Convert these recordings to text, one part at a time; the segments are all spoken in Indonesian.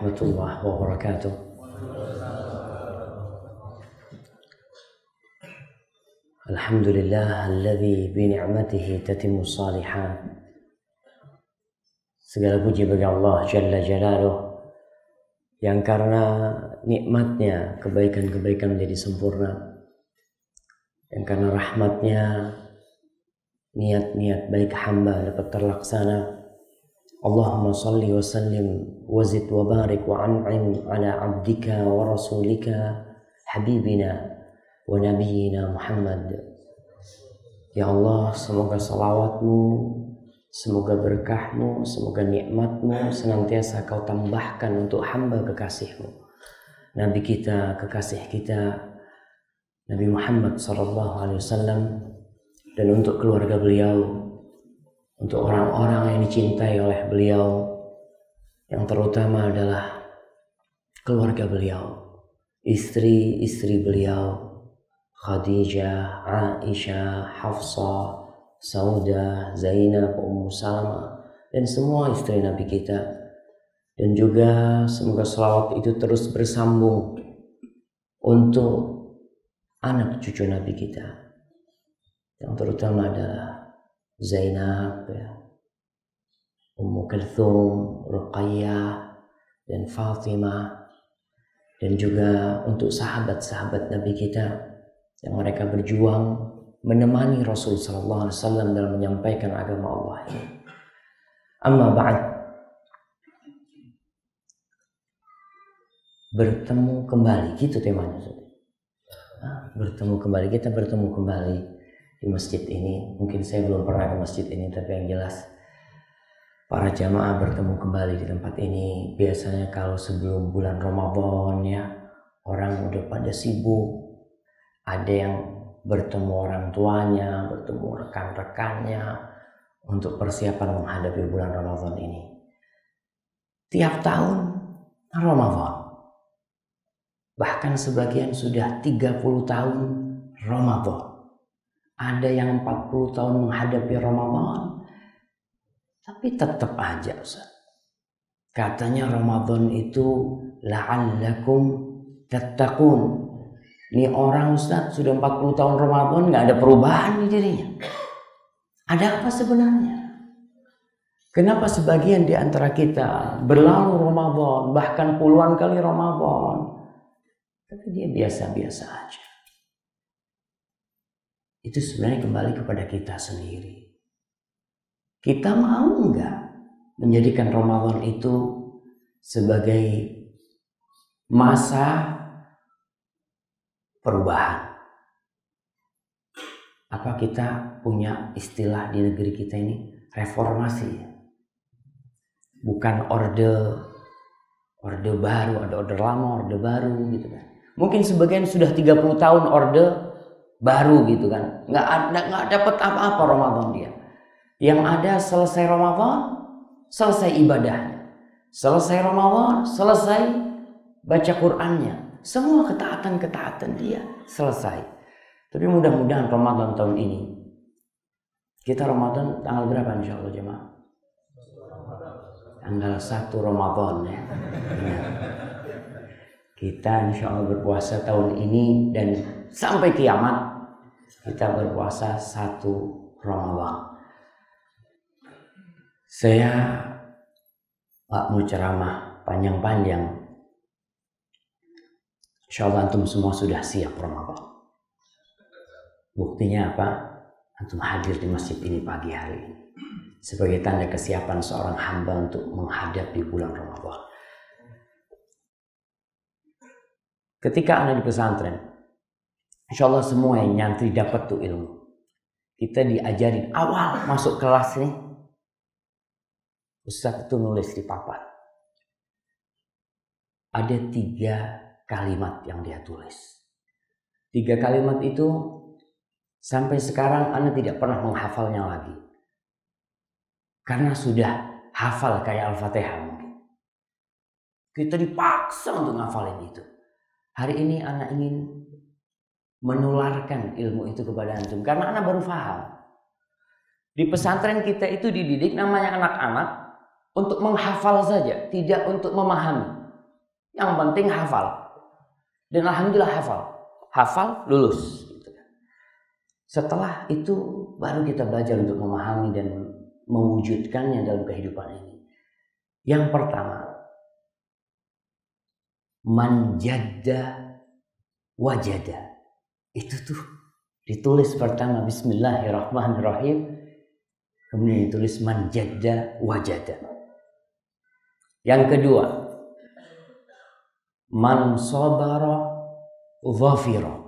warahmatullahi wabarakatuh. Alhamdulillah alladzi bi ni'matihi tatimmu shalihat. Segala puji bagi Allah Jalla Jalaluh yang karena nikmatnya kebaikan-kebaikan menjadi sempurna, yang karena rahmatnya niat-niat baik hamba dapat terlaksana. Allahumma salli wa sallim wa zid wa barik wa an'im ala abdika wa rasulika habibina wa nabiyyina Muhammad. Ya Allah, semoga salawatmu, semoga berkahmu, semoga nikmatmu senantiasa kau tambahkan untuk hamba kekasihmu, Nabi kita, kekasih kita, Nabi Muhammad SAW, dan untuk keluarga beliau, untuk orang-orang yang dicintai oleh beliau, yang terutama adalah keluarga beliau, istri-istri beliau, Khadijah, Aisyah, Hafsah, Saudah, Zainab, Ummu Salamah, dan semua istri Nabi kita. Dan juga semoga selawat itu terus bersambung untuk anak cucu Nabi kita, yang terutama adalah Zainab, ya, Ummu Kulthum, Ruqayyah, dan Fatimah, dan juga untuk sahabat-sahabat Nabi kita yang mereka berjuang menemani Rasul sallallahu alaihi wasallam dalam menyampaikan agama Allah ini. Amma ba'd. Bertemu kembali, gitu temanya. Bertemu kembali, kita bertemu kembali di masjid ini. Mungkin saya belum pernah ke masjid ini, tapi yang jelas para jamaah bertemu kembali di tempat ini. Biasanya kalau sebelum bulan Ramadan, ya, orang udah pada sibuk. Ada yang bertemu orang tuanya, bertemu rekan-rekannya untuk persiapan menghadapi bulan Ramadan ini. Tiap tahun Ramadan. Bahkan sebagian sudah 30 tahun Ramadan. Ada yang 40 tahun menghadapi Ramadan. Tapi tetap aja, Ustaz, katanya Ramadan itu la'allakum tattaqun. Ini orang, Ustaz, sudah 40 tahun Ramadan gak ada perubahan di dirinya. Ada apa sebenarnya? Kenapa sebagian di antara kita berlalu Ramadan, bahkan puluhan kali Ramadan, tapi dia biasa-biasa aja? Itu sebenarnya kembali kepada kita sendiri. Kita mau nggak menjadikan Ramadan itu sebagai masa perubahan? Apa kita punya istilah di negeri kita ini reformasi? Bukan orde baru, ada orde lama, orde baru gitu kan. Mungkin sebagian sudah 30 tahun orde baru gitu kan. Nggak dapat apa-apa Ramadan dia. Yang ada selesai Ramadan, selesai ibadahnya. Selesai Ramadan, selesai baca Qur'annya. Semua ketaatan-ketaatan dia selesai. Tapi mudah-mudahan Ramadan tahun ini, kita Ramadan tanggal berapa insya Allah jemaah? Tanggal 1 Ramadan, ya. Kita insya Allah berpuasa tahun ini dan sampai kiamat kita berpuasa 1 Ramadan. Saya gak mau ceramah panjang-panjang. Insya Allah antum semua sudah siap Ramadan. Buktinya apa? Antum hadir di masjid ini pagi hari ini sebagai tanda kesiapan seorang hamba untuk menghadapi bulan Ramadan. Ketika Anda di pesantren, insya Allah semua yang nyantri dapat tuh ilmu. Kita diajarin awal masuk kelas nih, Ustaz itu nulis di papan. Ada 3 kalimat yang dia tulis. 3 kalimat itu sampai sekarang Anda tidak pernah menghafalnya lagi. Karena sudah hafal kayak Al-Fatihah mungkin. Kita dipaksa untuk ngafalin itu. Hari ini Anda ingin menularkan ilmu itu kepada antum. Karena Anda baru paham. Di pesantren kita itu dididik namanya anak-anak untuk menghafal saja, tidak untuk memahami. Yang penting hafal. Dan alhamdulillah hafal lulus. Setelah itu baru kita belajar untuk memahami dan mewujudkannya dalam kehidupan ini. Yang pertama, man jadda wajada. Itu tuh ditulis pertama bismillahirrahmanirrahim, kemudian ditulis man jadda wajada. Yang kedua, man sabara dhafira.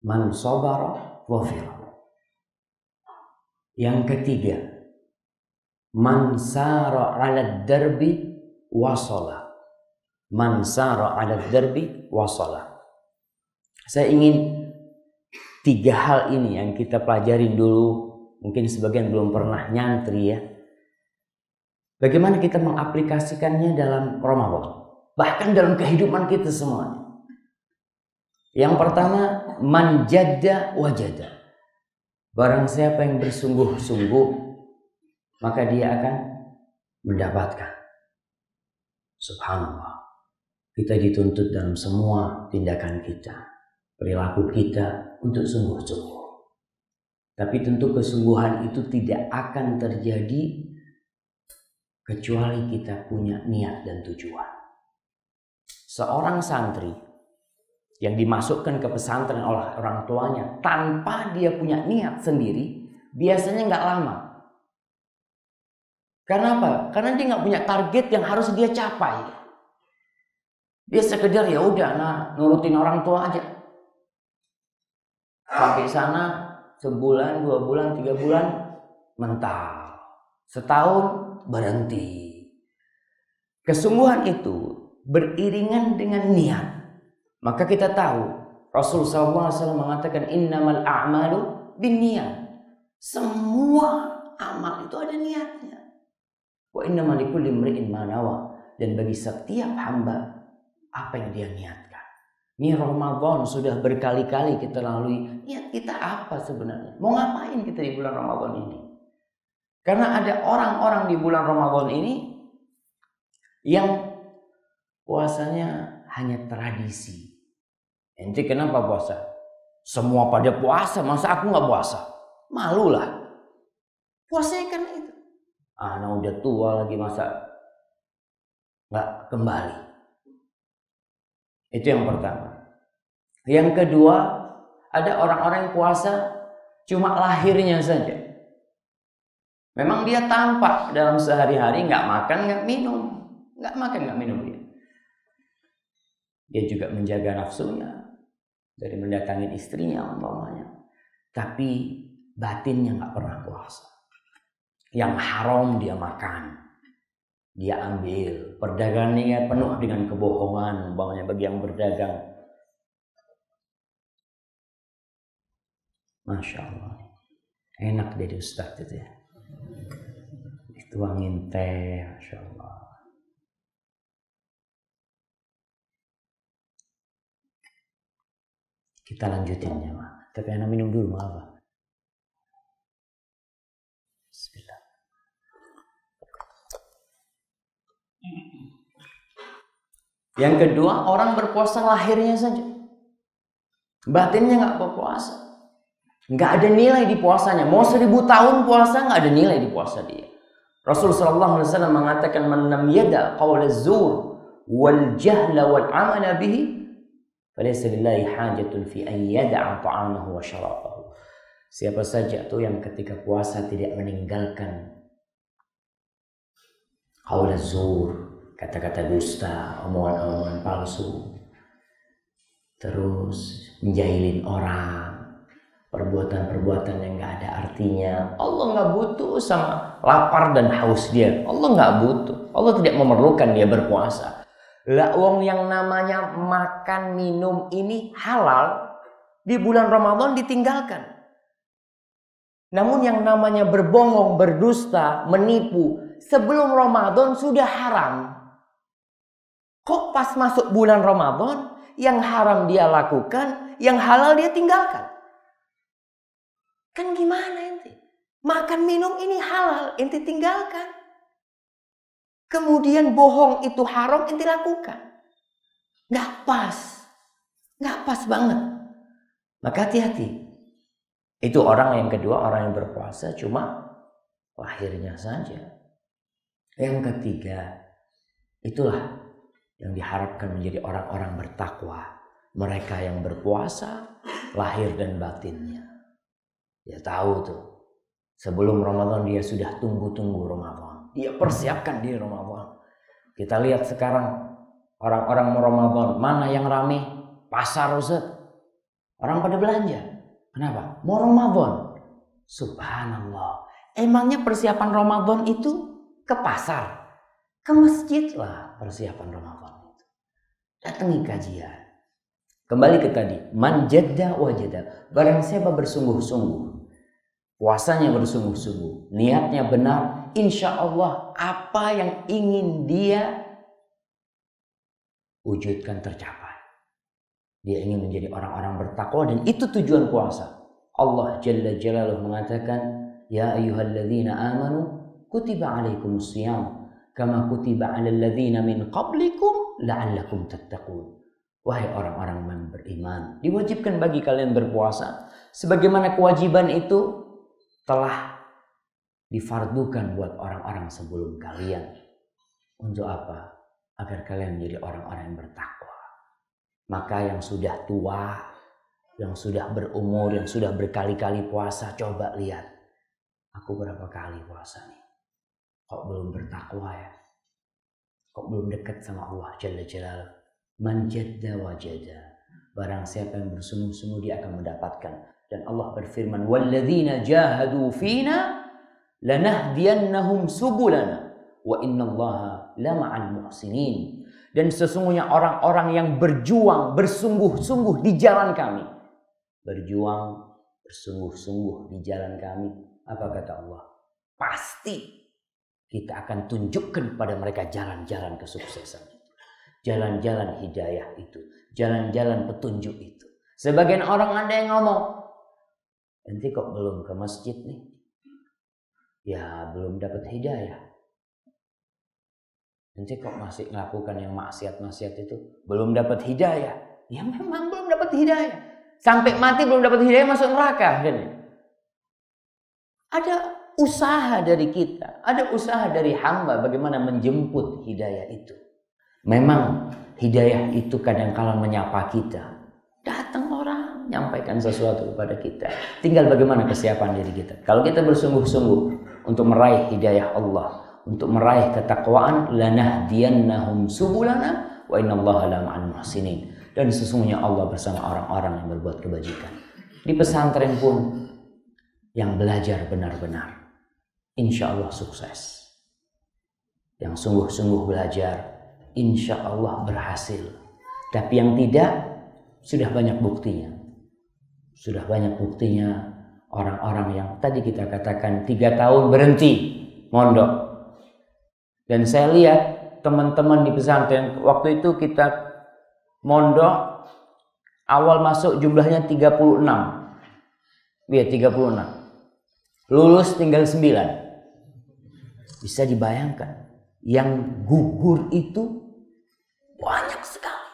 Man sabara dhafira. Yang ketiga, man sara 'ala darbi wasala. Man sara 'ala darbi wasala. Saya ingin 3 hal ini yang kita pelajarin dulu. Mungkin sebagian belum pernah nyantri ya. Bagaimana kita mengaplikasikannya dalam Ramadan, bahkan dalam kehidupan kita semuanya. Yang pertama, man jadda wajada. Barang siapa yang bersungguh-sungguh, maka dia akan mendapatkan. Subhanallah. Kita dituntut dalam semua tindakan kita, perilaku kita untuk sungguh-sungguh. Tapi tentu kesungguhan itu tidak akan terjadi kecuali kita punya niat dan tujuan. Seorang santri yang dimasukkan ke pesantren oleh orang tuanya tanpa dia punya niat sendiri, biasanya nggak lama. Karena apa? Karena dia nggak punya target yang harus dia capai. Dia sekedar ya udah, nurutin orang tua aja. Sampai sana sebulan, 2 bulan, 3 bulan mental. Setahun berhenti. Kesungguhan itu beriringan dengan niat. Maka kita tahu Rasulullah SAW mengatakan innamal a'malu binniyat. Semua amal itu ada niatnya. Wa innamal likulli imri'in ma nawa. Dan bagi setiap hamba apa yang dia niatkan. Ini Ramadan sudah berkali-kali kita lalui. Niat kita apa sebenarnya? Mau ngapain kita di bulan Ramadan ini? Karena ada orang-orang di bulan Ramadan ini yang puasanya hanya tradisi. Ente kenapa puasa? Semua pada puasa, masa aku nggak puasa? Malulah. Puasanya karena itu. Anak udah tua lagi, masa nggak kembali? Itu yang pertama. Yang kedua, ada orang-orang yang puasa cuma lahirnya saja. Memang dia tampak dalam sehari-hari nggak makan, nggak minum, nggak makan, nggak minum dia. Dia juga menjaga nafsunya dari mendatangin istrinya umpamanya, tapi batinnya nggak pernah puasa. Yang haram dia makan, dia ambil. Perdagangannya penuh dengan kebohongan umpamanya bagi yang berdagang. Masya Allah, enak jadi ustadz itu ya. Tuangin teh, Masya Allah. Kita lanjutin ya, Mak. Tapi anak minum dulu, apa? Bismillah. Yang kedua, orang berpuasa lahirnya saja. Batinnya nggak berpuasa. Nggak ada nilai di puasanya. Mau 1000 tahun puasa, nggak ada nilai di puasa dia. Rasulullah SAW mengatakan man lam yada qaul az-zur wal jahla wal amala bihi falaysa lillahi hajatun fi an yada'a ta'amahu wa syarabahu. Siapa saja tuh yang ketika puasa tidak meninggalkan qaul az-zur, kata-kata dusta, omongan-omongan palsu, terus menjahilin orang, perbuatan-perbuatan yang gak ada artinya. Allah gak butuh sama lapar dan haus dia. Allah gak butuh. Allah tidak memerlukan dia berpuasa. Lah wong yang namanya makan minum ini halal di bulan Ramadan ditinggalkan. Namun yang namanya berbohong, berdusta, menipu sebelum Ramadan sudah haram. Kok pas masuk bulan Ramadan yang haram dia lakukan, yang halal dia tinggalkan? Kan gimana ente? Makan minum ini halal, ente tinggalkan. kemudian bohong itu haram, ente lakukan. Nggak pas. Nggak pas banget. Maka hati-hati. Itu orang yang kedua, orang yang berpuasa cuma lahirnya saja. Yang ketiga, itulah yang diharapkan menjadi orang-orang bertakwa. Mereka yang berpuasa, lahir dan batinnya. Dia tahu tuh. Sebelum Ramadan dia sudah tunggu-tunggu Ramadan. Dia persiapkan diri Ramadan. Kita lihat sekarang orang-orang Ramadan. Mana yang rame? Pasar, Ustaz. Orang pada belanja. Kenapa? Mau Ramadan. Subhanallah. Emangnya persiapan Ramadan itu ke pasar? Ke masjid lah persiapan Ramadan itu. Datangi kajian. Kembali ke tadi. Man jadda wajada. Barang siapa bersungguh-sungguh. Puasanya bersungguh-sungguh, niatnya benar, insya Allah apa yang ingin dia wujudkan tercapai. Dia ingin menjadi orang-orang bertakwa dan itu tujuan puasa. Allah Jalla Jalaluhu mengatakan, Ya ayyuhalladzina amanu kutiba alaikumus shiyam kama kutiba alal ladzina min qablikum la'allakum tattaqun. Wahai orang-orang yang beriman, diwajibkan bagi kalian berpuasa sebagaimana kewajiban itu telah difardukan buat orang-orang sebelum kalian. Untuk apa? Agar kalian menjadi orang-orang yang bertakwa. Maka yang sudah tua, yang sudah berumur, yang sudah berkali-kali puasa, coba lihat. Aku berapa kali puasa nih? Kok belum bertakwa ya? Kok belum dekat sama Allah Jalla Jalaluhu? Man jadda wajada. Barang siapa yang bersungguh-sungguh dia akan mendapatkan. Dan Allah berfirman, "Walladzina jahadu fina lanahdiyannahum subulana wa innallaha lama'al muhsinin." Dan sesungguhnya orang-orang yang berjuang bersungguh-sungguh di jalan kami. Berjuang bersungguh-sungguh di jalan kami. Apa kata Allah? Pasti kita akan tunjukkan kepada mereka jalan-jalan kesuksesan. Jalan-jalan hidayah itu, jalan-jalan petunjuk itu. Sebagian orang ada yang ngomong, nanti kok belum ke masjid nih? Ya belum dapat hidayah. Nanti kok masih melakukan yang maksiat-maksiat itu? Belum dapat hidayah. Ya memang belum dapat hidayah. Sampai mati belum dapat hidayah masuk neraka. Ada usaha dari kita. Ada usaha dari hamba bagaimana menjemput hidayah itu. Memang hidayah itu kadang-kala menyapa kita. Datang orang menyampaikan sesuatu kepada kita. Tinggal bagaimana kesiapan diri kita. Kalau kita bersungguh-sungguh untuk meraih hidayah Allah, untuk meraih ketakwaan, lanahdiyannahum subulana wa innallaha lama'al muhsinin. Dan sesungguhnya Allah bersama orang-orang yang berbuat kebajikan. Di pesantren pun yang belajar benar-benar, insya Allah sukses. Yang sungguh-sungguh belajar, insya Allah berhasil. Tapi yang tidak, sudah banyak buktinya. Sudah banyak buktinya orang-orang yang tadi kita katakan 3 tahun berhenti mondok. Dan saya lihat teman-teman di pesantren, waktu itu kita mondok, awal masuk jumlahnya 36. Iya 36. Lulus tinggal 9. Bisa dibayangkan. Yang gugur itu banyak sekali.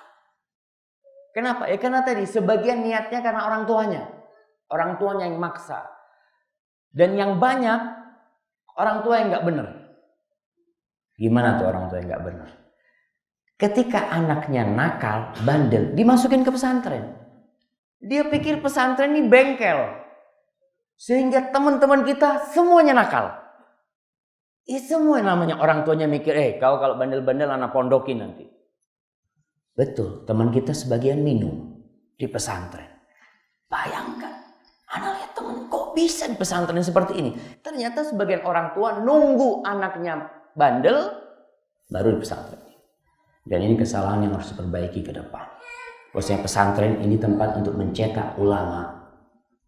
Kenapa? Ya karena tadi sebagian niatnya karena orang tuanya. Orang tuanya yang maksa. Dan yang banyak orang tua yang gak benar. Gimana tuh orang tua yang gak benar? Ketika anaknya nakal, bandel, dimasukin ke pesantren. Dia pikir pesantren ini bengkel. Sehingga teman-teman kita semuanya nakal. Semua namanya orang tuanya mikir, kau kalau bandel-bandel anak pondokin nanti. Betul, teman kita sebagian minum di pesantren. Bayangkan, anak lihat teman kok bisa di pesantren seperti ini. Ternyata sebagian orang tua nunggu anaknya bandel, baru di pesantren. Dan ini kesalahan yang harus diperbaiki ke depan. Bahwasanya pesantren ini tempat untuk mencetak ulama.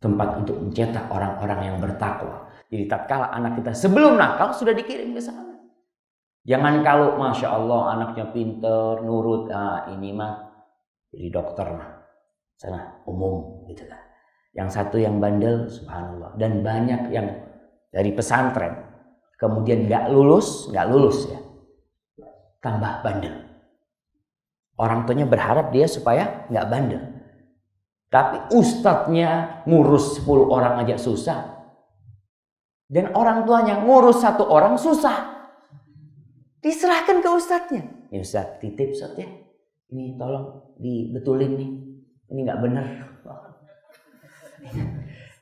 Tempat untuk mencetak orang-orang yang bertakwa. Jadi tatkala anak kita sebelum nakal sudah dikirim ke sana. Jangan kalau Masya Allah anaknya pinter, nurut. Ini mah jadi dokter mah. Sana umum gitu kan. Yang satu yang bandel, subhanallah. Dan banyak yang dari pesantren. Kemudian gak lulus ya. tambah bandel. Orang tuanya berharap dia supaya nggak bandel. Tapi ustadznya ngurus 10 orang aja susah. Dan orang tuanya ngurus 1 orang susah. Diserahkan ke ustadznya. Ya Ustadz, titip Ustadz ya. Ini tolong dibetulin nih. Ini nggak benar.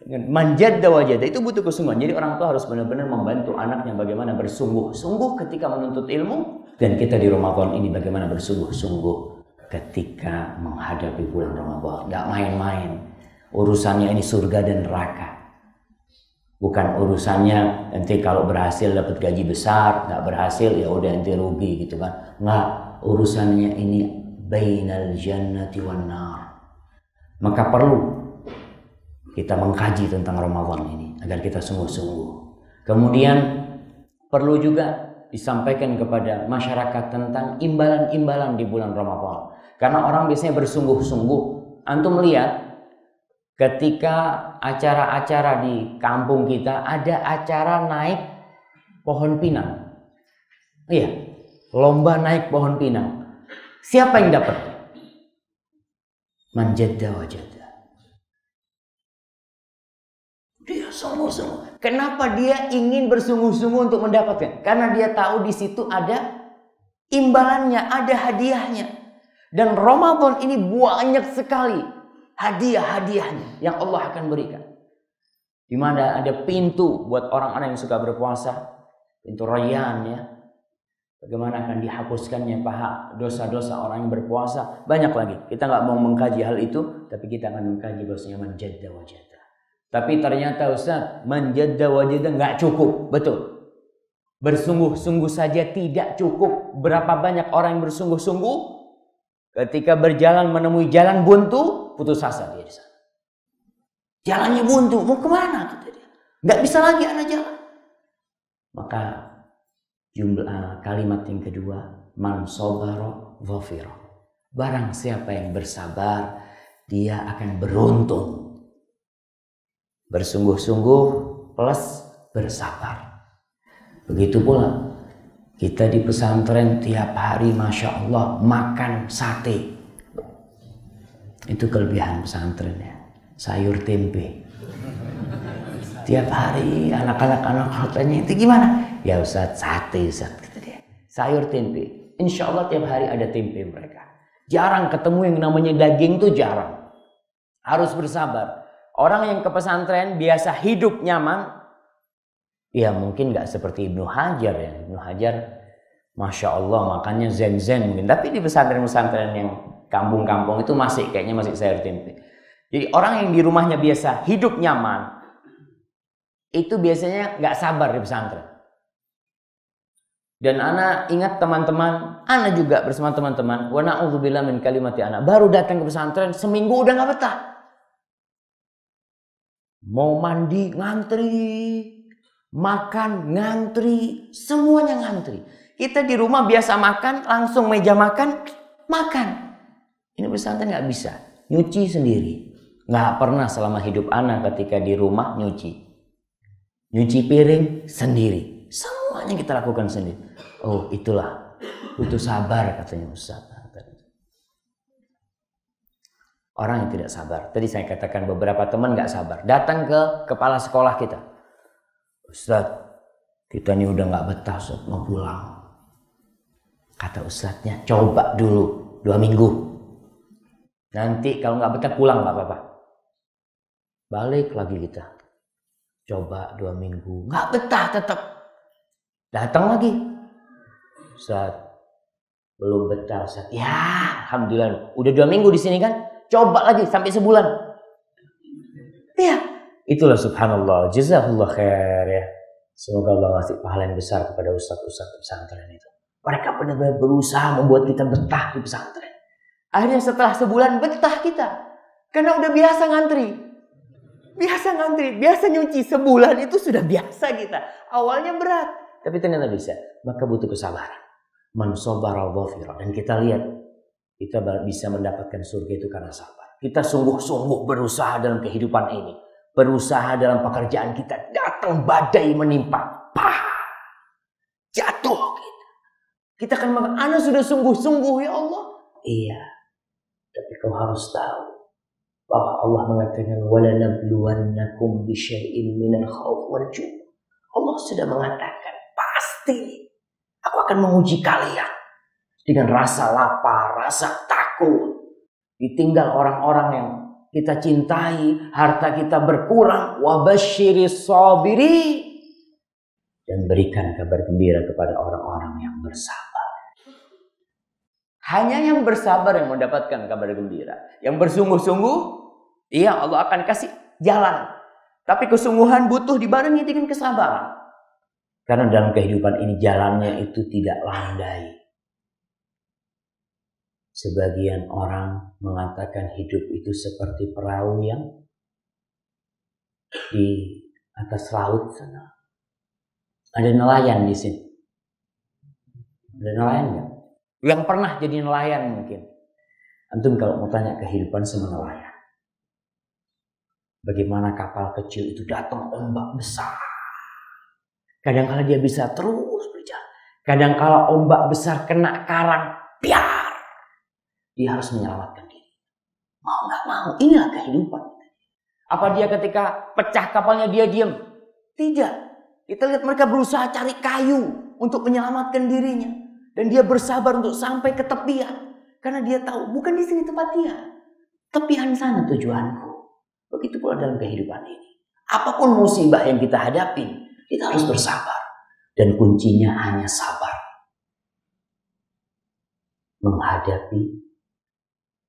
Manjadda wajada itu butuh kesungguhan. Jadi orang tua harus benar-benar membantu anaknya bagaimana bersungguh-sungguh ketika menuntut ilmu. Dan kita di Ramadan ini bagaimana bersungguh-sungguh ketika menghadapi bulan Ramadan. Gak main-main. Urusannya ini surga dan neraka. Bukan urusannya nanti kalau berhasil dapat gaji besar, gak berhasil ya udah nanti rugi gitu kan. Nggak, urusannya ini bainal jannati wan nar. Maka perlu kita mengkaji tentang Ramadan ini agar kita sungguh-sungguh. Kemudian perlu juga disampaikan kepada masyarakat tentang imbalan-imbalan di bulan Ramadan. Karena orang biasanya bersungguh-sungguh. Antum lihat ketika acara-acara di kampung kita ada acara naik pohon pinang. Iya, lomba naik pohon pinang. Siapa yang dapat? Manjadda wajada. Dia sungguh-sungguh. Kenapa dia ingin bersungguh-sungguh untuk mendapatkan? Karena dia tahu di situ ada imbalannya, ada hadiahnya. Dan Ramadan ini banyak sekali hadiah-hadiahnya yang Allah akan berikan. Di mana ada pintu buat orang-orang yang suka berpuasa, pintu Rayyan ya. Bagaimana akan dihapuskannya paha dosa-dosa orang yang berpuasa? Banyak lagi. Kita nggak mau mengkaji hal itu, tapi kita akan mengkaji bahwasanya manjadda wajada. Tapi ternyata Ustaz, manjadda wajada nggak cukup, betul. Bersungguh-sungguh saja tidak cukup. Berapa banyak orang yang bersungguh-sungguh ketika berjalan menemui jalan buntu, putus asa dia di sana. Jalannya buntu, mau kemana? Kata dia. Nggak bisa lagi anak jalan. Maka jumlah kalimat yang kedua, man sabara dhafira. Barang siapa yang bersabar, dia akan beruntung. Bersungguh-sungguh plus bersabar. Begitu pula kita di pesantren tiap hari Masya Allah makan sate. Itu kelebihan pesantren ya. Sayur tempe. Tiap hari anak-anak tanya itu gimana? Ya Ustaz, sate Ustaz, kata dia. Sayur tempe. Insya Allah tiap hari ada tempe mereka. Jarang ketemu yang namanya daging tuh jarang. Harus bersabar. Orang yang ke pesantren biasa hidup nyaman. Ya mungkin gak seperti Ibnu Hajar ya. Ibnu Hajar Masya Allah makannya zen-zen mungkin. Tapi di pesantren-pesantren yang kampung-kampung itu kayaknya masih sayur tempe. Jadi orang yang di rumahnya biasa hidup nyaman. Itu biasanya gak sabar di pesantren. Dan ana ingat teman-teman. Ana juga bersama teman-teman. Wa na'udzubillah min kalimati ana. Baru datang ke pesantren seminggu udah gak betah. Mau mandi ngantri, makan ngantri, semuanya ngantri. Kita di rumah biasa makan, langsung meja makan, makan. Ini pesantren nggak bisa, nyuci sendiri. Nggak pernah selama hidup anak ketika di rumah nyuci piring sendiri. Semuanya kita lakukan sendiri. Oh itulah, butuh sabar katanya Ustaz. Orang yang tidak sabar. Tadi saya katakan beberapa teman nggak sabar. Datang ke kepala sekolah kita. Ustaz, kita ini udah nggak betah Ustaz, mau pulang. Kata Ustaznya, coba dulu 2 minggu. Nanti kalau nggak betah pulang nggak apa-apa. Balik lagi kita. Coba 2 minggu. Nggak betah tetap. Datang lagi. Ustaz, belum betah Ustaz. Ya, alhamdulillah. Udah 2 minggu di sini kan. Coba lagi sampai sebulan. Ya, itulah subhanallah. Jazakallah khair ya. Semoga Allah ngasih pahala yang besar kepada ustaz-ustaz pesantren itu. Mereka benar-benar berusaha membuat kita betah di pesantren. Akhirnya setelah sebulan betah kita. Karena udah biasa ngantri. Biasa nyuci. Sebulan itu sudah biasa kita. Awalnya berat. Tapi ternyata bisa. Maka butuh kesabaran. Man sabara dhafira. Dan kita lihat. Kita bisa mendapatkan surga itu karena sabar. Kita sungguh-sungguh berusaha dalam kehidupan ini. Berusaha dalam pekerjaan kita. Datang badai menimpa. Pah! Jatuh kita. Kita akan mengatakan, ana sudah sungguh-sungguh ya Allah. Iya, tapi kau harus tahu bahwa Allah mengatakan walanabluwannakum bisyai'in minal khauf wal ju'. Allah sudah mengatakan pasti aku akan menguji kalian dengan rasa lapar, rasa takut, ditinggal orang-orang yang kita cintai, harta kita berkurang, wabasyiris sabiri, dan berikan kabar gembira kepada orang-orang yang bersabar. Hanya yang bersabar yang mendapatkan kabar gembira. Yang bersungguh-sungguh, iya Allah akan kasih jalan. Tapi kesungguhan butuh dibarengi dengan kesabaran. Karena dalam kehidupan ini jalannya itu tidak landai. Sebagian orang mengatakan hidup itu seperti perahu yang di atas laut sana. Ada nelayan di sini. Ada nelayan nggak? Yang pernah jadi nelayan mungkin. Antum kalau mau tanya kehidupan sama nelayan. Bagaimana kapal kecil itu datang ombak besar. Kadang-kala dia bisa terus berjalan. Kadang-kala ombak besar kena karang, biar. Dia harus menyelamatkan diri. Mau nggak mau, inilah kehidupan. Apa dia ketika pecah kapalnya dia diam? Tidak. Kita lihat mereka berusaha cari kayu untuk menyelamatkan dirinya. Dan dia bersabar untuk sampai ke tepian. Karena dia tahu, bukan di sini tempat dia. Tepian sana tujuanku. Begitu pula dalam kehidupan ini. Apapun musibah yang kita hadapi, kita harus bersabar. Dan kuncinya hanya sabar. Menghadapi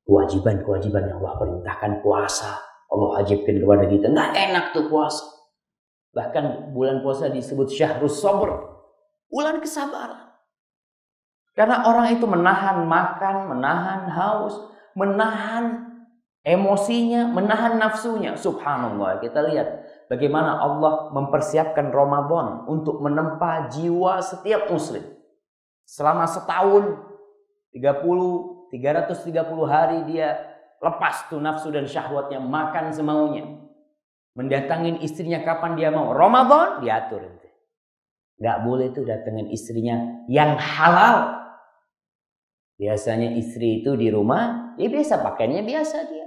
kewajiban-kewajiban yang Allah perintahkan, puasa. Allah wajibkan kepada kita. Nggak enak tuh puasa. Bahkan bulan puasa disebut syahrus sabr. Bulan kesabaran. Karena orang itu menahan makan, menahan haus, menahan emosinya, menahan nafsunya. Subhanallah, kita lihat bagaimana Allah mempersiapkan Ramadan untuk menempa jiwa setiap muslim. Selama setahun, 330 hari dia lepas tuh nafsu dan syahwatnya, makan semaunya. Mendatangin istrinya kapan dia mau. Ramadan diatur. Gak boleh tuh datengin istrinya yang halal. Biasanya istri itu di rumah, dia biasa pakainya biasa dia.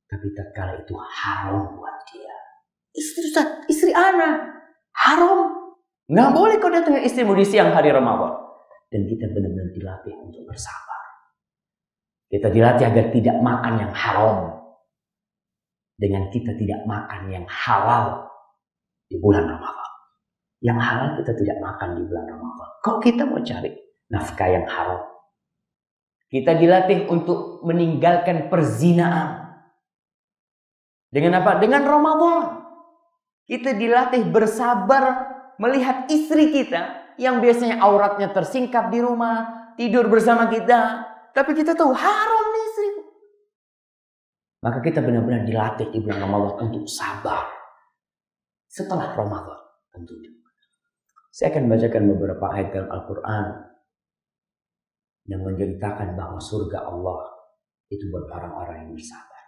Tapi tatkala itu haram buat dia. Istri anak haram. Nggak boleh kau datang ke istrimu di siang hari Ramadan. Dan kita benar-benar dilatih untuk bersabar. Kita dilatih agar tidak makan yang haram. Dengan kita tidak makan yang halal di bulan Ramadan. Yang halal kita tidak makan di bulan Ramadan. Kok kita mau cari nafkah yang haram? Kita dilatih untuk meninggalkan perzinaan. Dengan apa? Dengan Ramadan. Kita dilatih bersabar melihat istri kita yang biasanya auratnya tersingkap di rumah, tidur bersama kita. Tapi kita tahu haram nih istri. Maka kita benar-benar dilatih di bulan Ramadan untuk sabar. Setelah Ramadan tentunya. Saya akan bacakan beberapa ayat dalam Al-Quran yang menceritakan bahwa surga Allah itu buat orang-orang yang bersabar.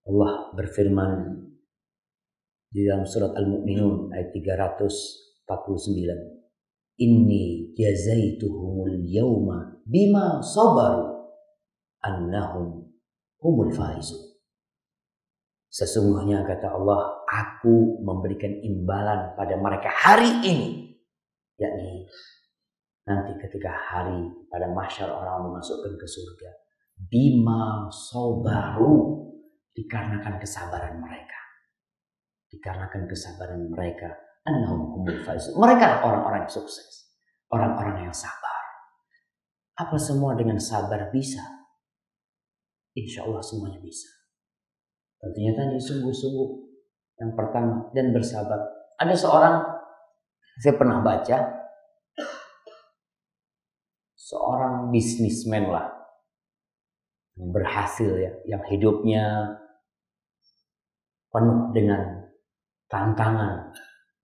Allah berfirman di dalam surat Al-Mu'minun ayat 349. Inni jazaituhumul yawma bima sabaru annahum humul faizun. Sesungguhnya kata Allah, aku memberikan imbalan pada mereka hari ini. Yakni nanti ketika hari pada mahsyar orang dimasukkan ke surga. Bima sabaru. Dikarenakan kesabaran mereka. Dikarenakan kesabaran mereka. Annahum humul faizun. Mereka orang-orang yang sukses. Orang-orang yang sabar. Apa semua dengan sabar bisa? Insya Allah semuanya bisa. Tentunya tadi sungguh-sungguh. Yang pertama. Dan bersabar. Ada seorang. Saya pernah baca. Seorang bisnismen lah. Yang berhasil ya. Yang hidupnya penuh dengan tantangan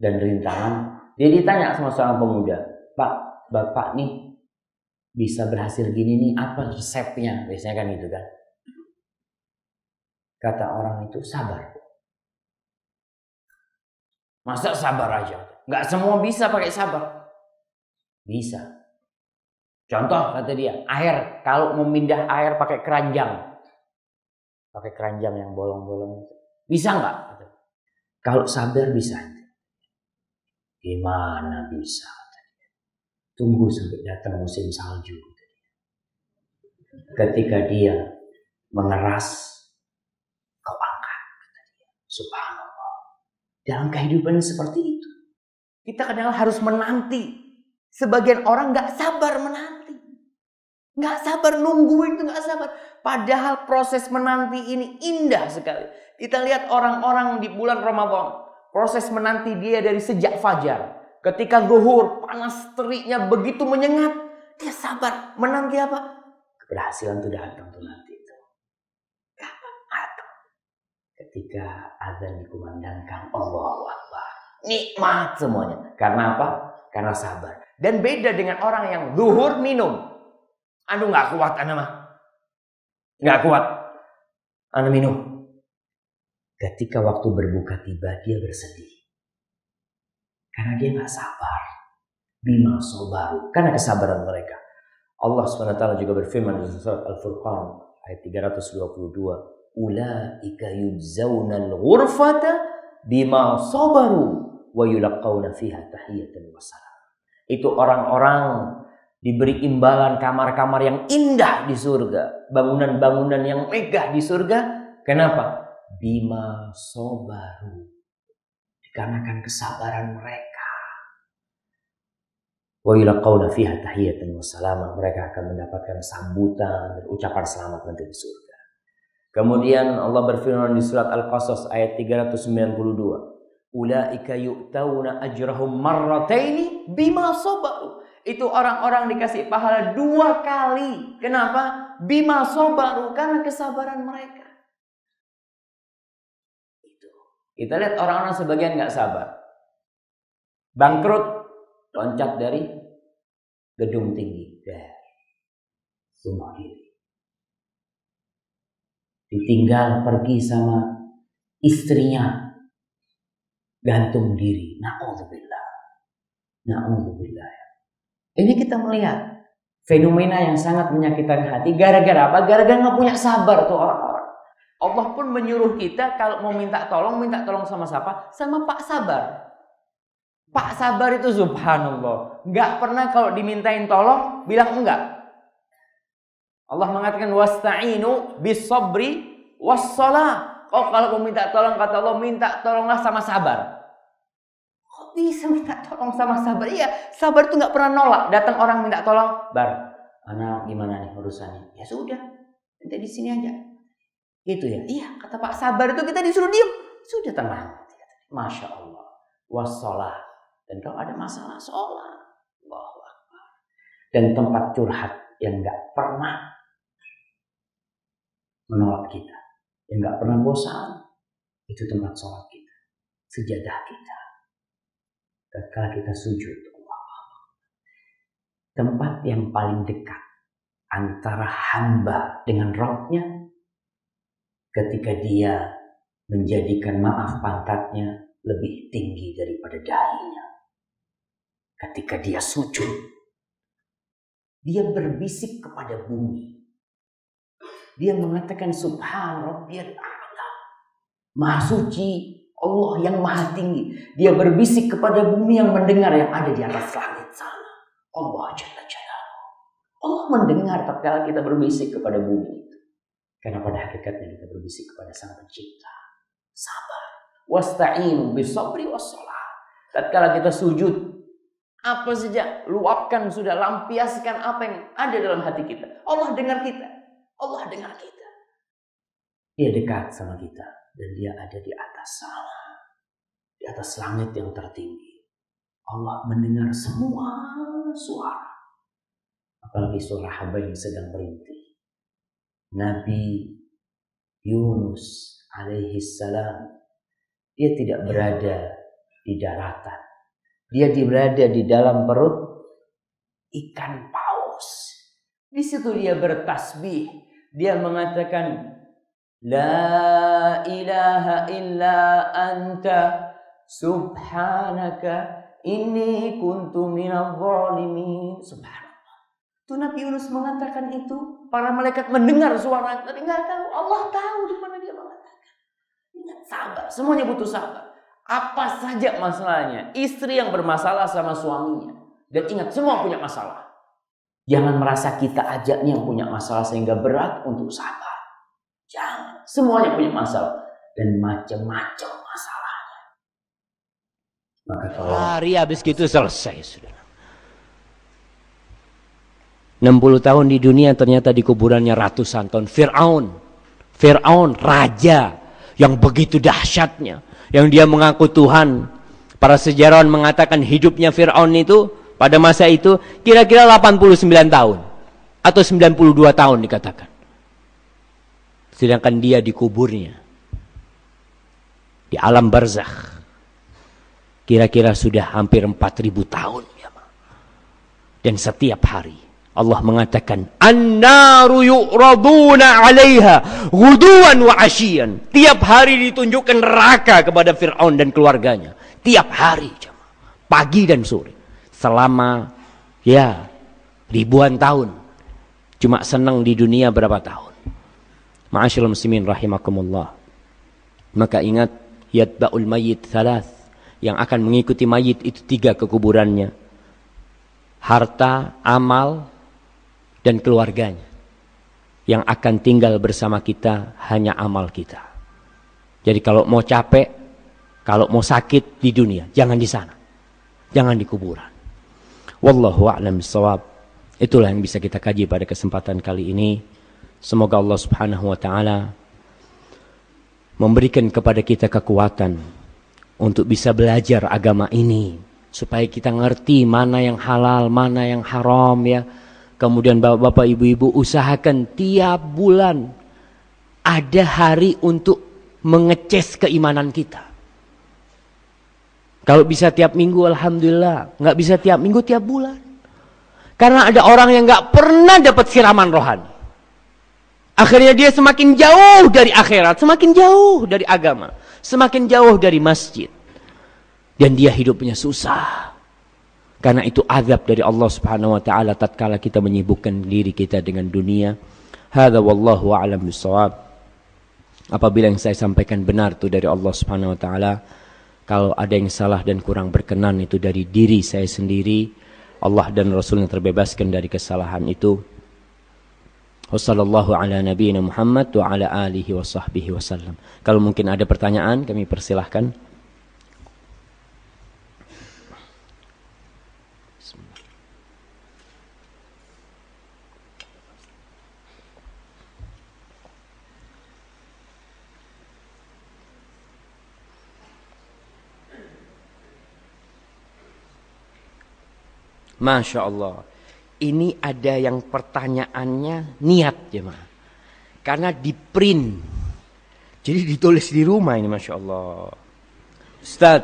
dan rintangan. Dia ditanya sama seorang pemuda. Pak, Bapak nih bisa berhasil gini nih. Apa resepnya? Biasanya kan gitu kan. Kata orang itu sabar. Masa sabar aja? Gak semua bisa pakai sabar. Bisa. Contoh kata dia, air, kalau memindah air pakai keranjang. Pakai keranjang yang bolong-bolong. Bisa nggak? Kalau sabar bisa. Gimana bisa? Tunggu sampai datang musim salju. Ketika dia mengeras, kau angkat. Subhanallah. Dalam kehidupan seperti itu. Kita kadang harus menanti. Sebagian orang nggak sabar menanti. Nggak sabar nungguin itu, nggak sabar. Padahal proses menanti ini indah sekali. Kita lihat orang-orang di bulan Ramadan. Proses menanti dia dari sejak fajar. Ketika zuhur, panas teriknya begitu menyengat. Dia sabar. Menanti apa? Keberhasilan itu datang tuh nanti itu. Kapan? Ketika azan dikumandangkan, Allahu Akbar. Nikmat semuanya. Karena apa? Karena sabar. Dan beda dengan orang yang zuhur minum. Aduh gak kuat ana mah. Gak kuat. Ana minum. Ketika waktu berbuka tiba, dia bersedih. Karena dia gak sabar. Bima sobaru. Karena kesabaran mereka. Allah SWT juga berfirman di surat Al-Furqan ayat 322. Ulaika yujzaunal ghurfata bima sobaru wa yulaqawna fiha tahiyatan wa salam. Itu orang-orang diberi imbalan kamar-kamar yang indah di surga. Bangunan-bangunan yang megah di surga. Kenapa? Bima sobaru. Dikarenakan kesabaran mereka. Wa yulaqawna fiha tahiyatan wa salama. Mereka akan mendapatkan sambutan dan ucapan selamat nanti di surga. Kemudian Allah berfirman di surat Al-Qasas ayat 392. Ulaika yu'tawna ajrahum marrataini bima sobaru. Itu orang-orang dikasih pahala 2 kali. Kenapa? Bima sobaru. Karena kesabaran mereka. Itu. Kita lihat orang-orang sebagian gak sabar. Bangkrut. Loncat dari gedung tinggi. Bunuh diri. Ditinggal pergi sama istrinya. Gantung diri. Na'udzubillah. Na'udzubillah. Ini kita melihat fenomena yang sangat menyakitkan hati. Gara-gara apa? Gara-gara gak punya sabar tuh orang-orang. Allah pun menyuruh kita kalau mau minta tolong sama siapa? Sama Pak Sabar. Pak Sabar itu subhanallah. Gak pernah kalau dimintain tolong bilang enggak. Allah mengatakan wasta'inu bis-sabri was-shalah. Kau kalau mau minta tolong kata Allah minta tolonglah sama sabar. Kok bisa minta tolong sama sabar? Iya, sabar itu nggak pernah nolak. Datang orang minta tolong, Bar, anak gimana nih urusannya? Ya sudah, nanti di sini aja. Gitu ya. Iya, kata Pak Sabar itu kita disuruh diam. Sudah tenang. Masya Allah. Wassalah. Dan kalau ada masalah, sholat. Allahu Akbar. Dan tempat curhat yang nggak pernah menolak kita, yang nggak pernah bosan, itu tempat sholat kita, sejadah kita. Ketika kita sujud, tempat yang paling dekat antara hamba dengan Rabb-nya, ketika dia menjadikan maaf pantatnya lebih tinggi daripada dahinya. Ketika dia sujud, dia berbisik kepada bumi. Dia mengatakan Subhan Rabbiyal A'la. Maha suci Allah yang maha tinggi. Dia berbisik kepada bumi yang mendengar yang ada di atas langit sana. Allah Jalla Jalaluhu. Allah mendengar tatkala kita berbisik kepada bumi itu. Karena pada hakikatnya kita berbisik kepada Sang Pencipta. Sabar. Wasta'inu bis-sabri was-shalah. Tatkala kita sujud, apa saja luapkan, sudah lampiaskan apa yang ada dalam hati kita. Allah dengar kita. Allah dengar kita. Dia dekat sama kita. Dan dia ada di atas sana. Di atas langit yang tertinggi. Allah mendengar semua suara. Apalagi suara hamba yang sedang berintih. Nabi Yunus alaihi salam. Dia tidak berada di daratan. Dia berada di dalam perut ikan paus. Di situ dia bertasbih. Dia mengatakan La ilaha illa anta subhanaka inni kuntu minadh dhalimin. Subhanallah. Itu Nabi Yunus mengatakan itu, para malaikat mendengar suara, tapi nggak tahu. Allah tahu di mana dia mengatakan. Ingat, sabar, semuanya butuh sabar. Apa saja masalahnya, istri yang bermasalah sama suaminya, dan ingat semua punya masalah. Jangan merasa kita aja nih yang punya masalah sehingga berat untuk sabar. Jangan, semuanya punya masalah dan macam-macam masalahnya. Maka tolong. Hari habis gitu selesai sudah. 60 tahun di dunia, ternyata di kuburannya ratusan tahun. Fir'aun raja yang begitu dahsyatnya, yang dia mengaku Tuhan. Para sejarawan mengatakan hidupnya Fir'aun itu pada masa itu kira-kira 89 tahun atau 92 tahun dikatakan. Sedangkan dia di kuburnya di alam barzakh kira-kira sudah hampir 4.000 tahun ya. Dan setiap hari Allah mengatakan, "An-naru yu'raduna 'alaiha ghuduwan wa 'ashiyan." Tiap hari ditunjukkan neraka kepada Fir'aun dan keluarganya. Tiap hari, pagi dan sore. Selama ya ribuan tahun. Cuma senang di dunia berapa tahun. Ma'asyiral muslimin rahimakumullah. Maka ingat, yatba'ul mayyit thalath. Yang akan mengikuti mayit itu 3 kekuburannya. Harta, amal, dan keluarganya. Yang akan tinggal bersama kita hanya amal kita. Jadi kalau mau capek, kalau mau sakit di dunia, jangan di sana. Jangan di kuburan. Wallahu a'lam bishawab. Itulah yang bisa kita kaji pada kesempatan kali ini. Semoga Allah Subhanahu wa taala memberikan kepada kita kekuatan untuk bisa belajar agama ini, supaya kita ngerti mana yang halal, mana yang haram ya. Kemudian bapak-bapak, ibu-ibu, usahakan tiap bulan ada hari untuk mengecas keimanan kita. Kalau bisa tiap minggu, alhamdulillah. Nggak bisa tiap minggu, tiap bulan. Karena ada orang yang nggak pernah dapat siraman rohani. Akhirnya dia semakin jauh dari akhirat, semakin jauh dari agama, semakin jauh dari masjid. Dan dia hidupnya susah. Karena itu azab dari Allah Subhanahu wa taala tatkala kita menyibukkan diri kita dengan dunia. Hadza wallahu a'lam bishawab. Apabila yang saya sampaikan benar itu dari Allah Subhanahu wa taala, kalau ada yang salah dan kurang berkenan itu dari diri saya sendiri. Allah dan Rasulnya terbebaskan dari kesalahan itu. Wassallallahu ala nabiyina Muhammad wa ala alihi wa sahbihi wasallam. Kalau mungkin ada pertanyaan, kami persilahkan. Masya Allah. Ini ada yang pertanyaannya niat jemaah. Karena di print. Jadi ditulis di rumah ini, Masya Allah. Ustaz,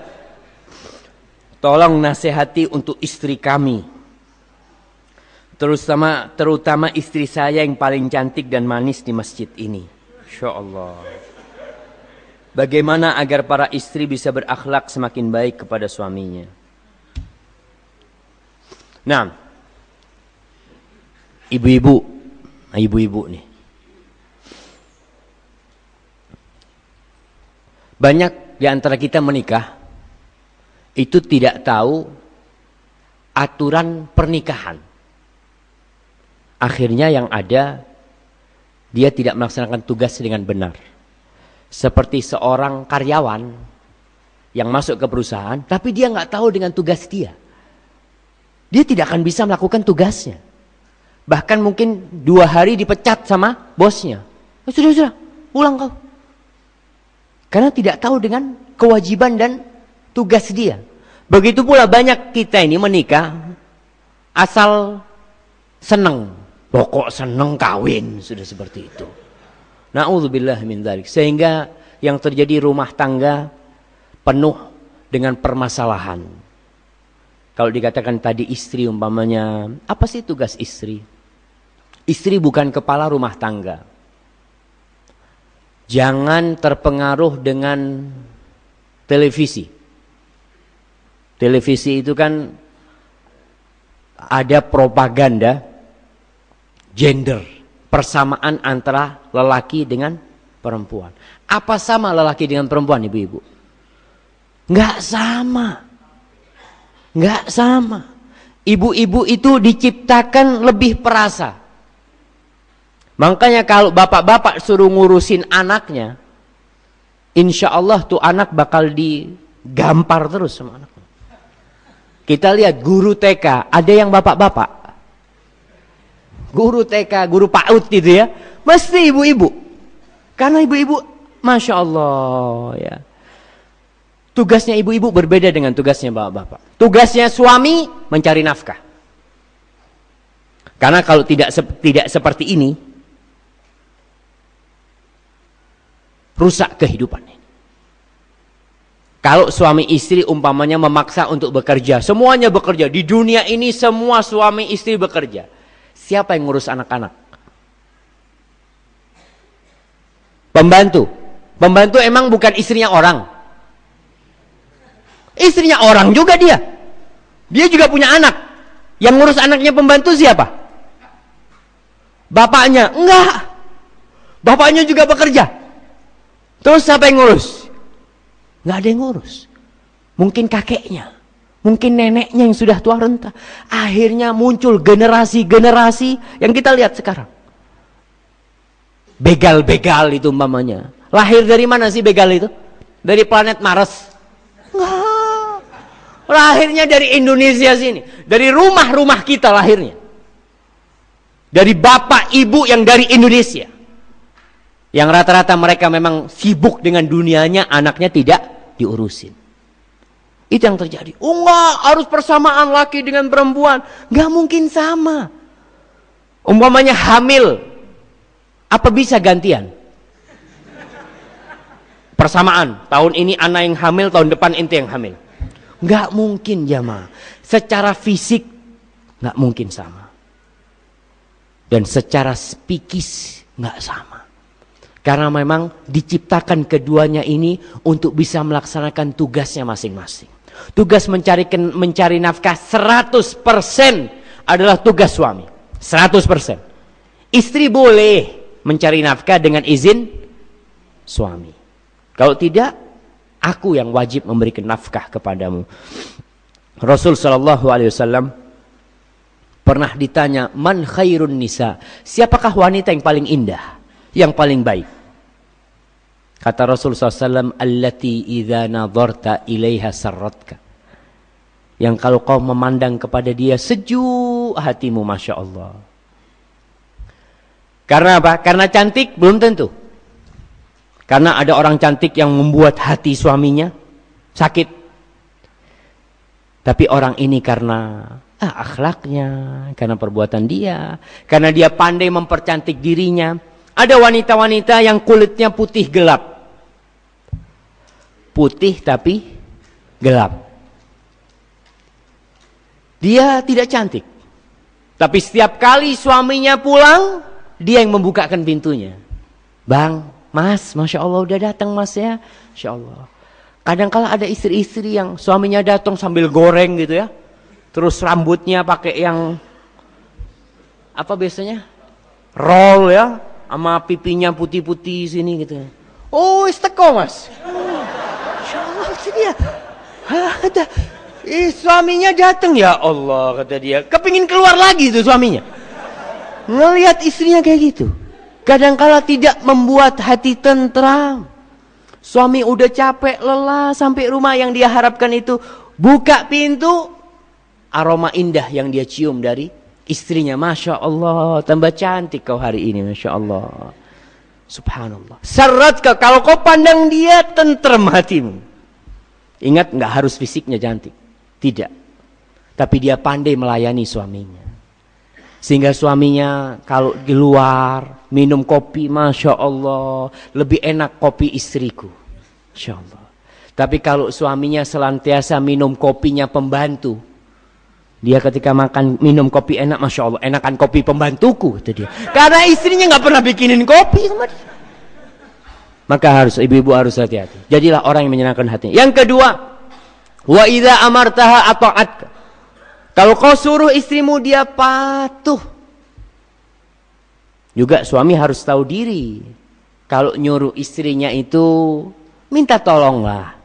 tolong nasihati untuk istri kami. Terutama istri saya yang paling cantik dan manis di masjid ini. Masya Allah. Bagaimana agar para istri bisa berakhlak semakin baik kepada suaminya? Nah, ibu-ibu nih. Banyak di antara kita menikah itu tidak tahu aturan pernikahan. Akhirnya yang ada, dia tidak melaksanakan tugas dengan benar. Seperti seorang karyawan yang masuk ke perusahaan, tapi dia nggak tahu dengan tugas dia. Dia tidak akan bisa melakukan tugasnya. Bahkan mungkin 2 hari dipecat sama bosnya. Sudah, pulang kau. Karena tidak tahu dengan kewajiban dan tugas dia. Begitu pula banyak kita ini menikah asal senang. Pokok senang kawin, sudah seperti itu. Na'udzubillah min dzalik. Sehingga yang terjadi rumah tangga penuh dengan permasalahan. Kalau dikatakan tadi istri umpamanya, apa sih tugas istri? Istri bukan kepala rumah tangga. Jangan terpengaruh dengan televisi. Televisi itu kan ada propaganda gender, persamaan antara lelaki dengan perempuan. Apa sama lelaki dengan perempuan, ibu-ibu? Nggak sama. Nggak sama. Ibu-ibu itu diciptakan lebih perasa. Makanya kalau bapak-bapak suruh ngurusin anaknya, insya Allah tuh anak bakal digampar terus sama anak. Kita lihat guru TK, ada yang bapak-bapak. Guru TK, guru PAUD gitu ya, mesti ibu-ibu. Karena ibu-ibu, Masya Allah ya. Tugasnya ibu-ibu berbeda dengan tugasnya bapak-bapak. Tugasnya suami mencari nafkah. Karena kalau tidak seperti ini, rusak kehidupannya. Kalau suami istri umpamanya memaksa untuk bekerja, semuanya bekerja. Di dunia ini semua suami istri bekerja. Siapa yang ngurus anak-anak? Pembantu. Pembantu emang bukan istrinya orang. Istrinya orang juga dia. Dia juga punya anak. Yang ngurus anaknya pembantu siapa? Bapaknya. Enggak. Bapaknya juga bekerja. Terus siapa yang ngurus? Enggak ada yang ngurus. Mungkin kakeknya. Mungkin neneknya yang sudah tua renta. Akhirnya muncul generasi-generasi yang kita lihat sekarang. Begal-begal itu umpamanya. Lahir dari mana sih begal itu? Dari planet Mars? Enggak. Lahirnya dari Indonesia sini. Dari rumah-rumah kita lahirnya. Dari bapak ibu yang dari Indonesia. Yang rata-rata mereka memang sibuk dengan dunianya, anaknya tidak diurusin. Itu yang terjadi. Oh enggak, harus persamaan laki dengan perempuan. Enggak mungkin sama. Umpamanya hamil. Apa bisa gantian? Persamaan. Tahun ini anak yang hamil, tahun depan ente yang hamil. Enggak mungkin jamaah. Secara fisik enggak mungkin sama. Dan secara psikis enggak sama. Karena memang diciptakan keduanya ini untuk bisa melaksanakan tugasnya masing-masing. Tugas mencari nafkah 100% adalah tugas suami. 100%. Istri boleh mencari nafkah dengan izin suami. Kalau tidak, aku yang wajib memberikan nafkah kepadamu. Rasul sallallahu alaihi wasallam pernah ditanya, "Man khairun nisa?" Siapakah wanita yang paling indah, yang paling baik? Kata Rasul SAW, "Allati idza nadharta ilaiha sarratka." Yang kalau kau memandang kepada dia sejuk hatimu, Masya Allah. Karena apa? Karena cantik? Belum tentu. Karena ada orang cantik yang membuat hati suaminya sakit. Tapi orang ini karena akhlaknya, karena perbuatan dia, karena dia pandai mempercantik dirinya. Ada wanita-wanita yang kulitnya putih gelap. Putih tapi gelap. Dia tidak cantik. Tapi setiap kali suaminya pulang, dia yang membukakan pintunya. Bang, Mas, Masya Allah udah datang Mas ya. Masya Allah. Kadang-kala ada istri-istri yang suaminya datang sambil goreng gitu ya. Terus rambutnya pakai yang apa biasanya? Roll ya. Sama pipinya putih-putih sini gitu. Oh, isteko Mas. Masya Allah kata dia. Kata, suaminya datang ya Allah kata dia. Kepingin keluar lagi tuh suaminya. Ngelihat istrinya kayak gitu. Kadang-kala tidak membuat hati tentram. Suami udah capek, lelah sampai rumah, yang dia harapkan itu buka pintu, aroma indah yang dia cium dari istrinya. Masya Allah, tambah cantik kau hari ini, Masya Allah. Subhanallah. Sarratka, kalau kau pandang dia tentrem hatimu. Ingat, nggak harus fisiknya cantik, tidak. Tapi dia pandai melayani suaminya. Sehingga suaminya kalau di luar minum kopi, Masya Allah, lebih enak kopi istriku. Masya Allah. Tapi kalau suaminya selantiasa minum kopinya pembantu, dia ketika makan minum kopi enak, Masya Allah, enakan kopi pembantuku, kata dia. Karena istrinya nggak pernah bikinin kopi sama dia. Maka harus ibu-ibu harus hati-hati. Jadilah orang yang menyenangkan hatinya. Yang kedua, wa idza amartaha ata'atka. Kalau kau suruh istrimu dia patuh. Juga suami harus tahu diri. Kalau nyuruh istrinya itu minta tolonglah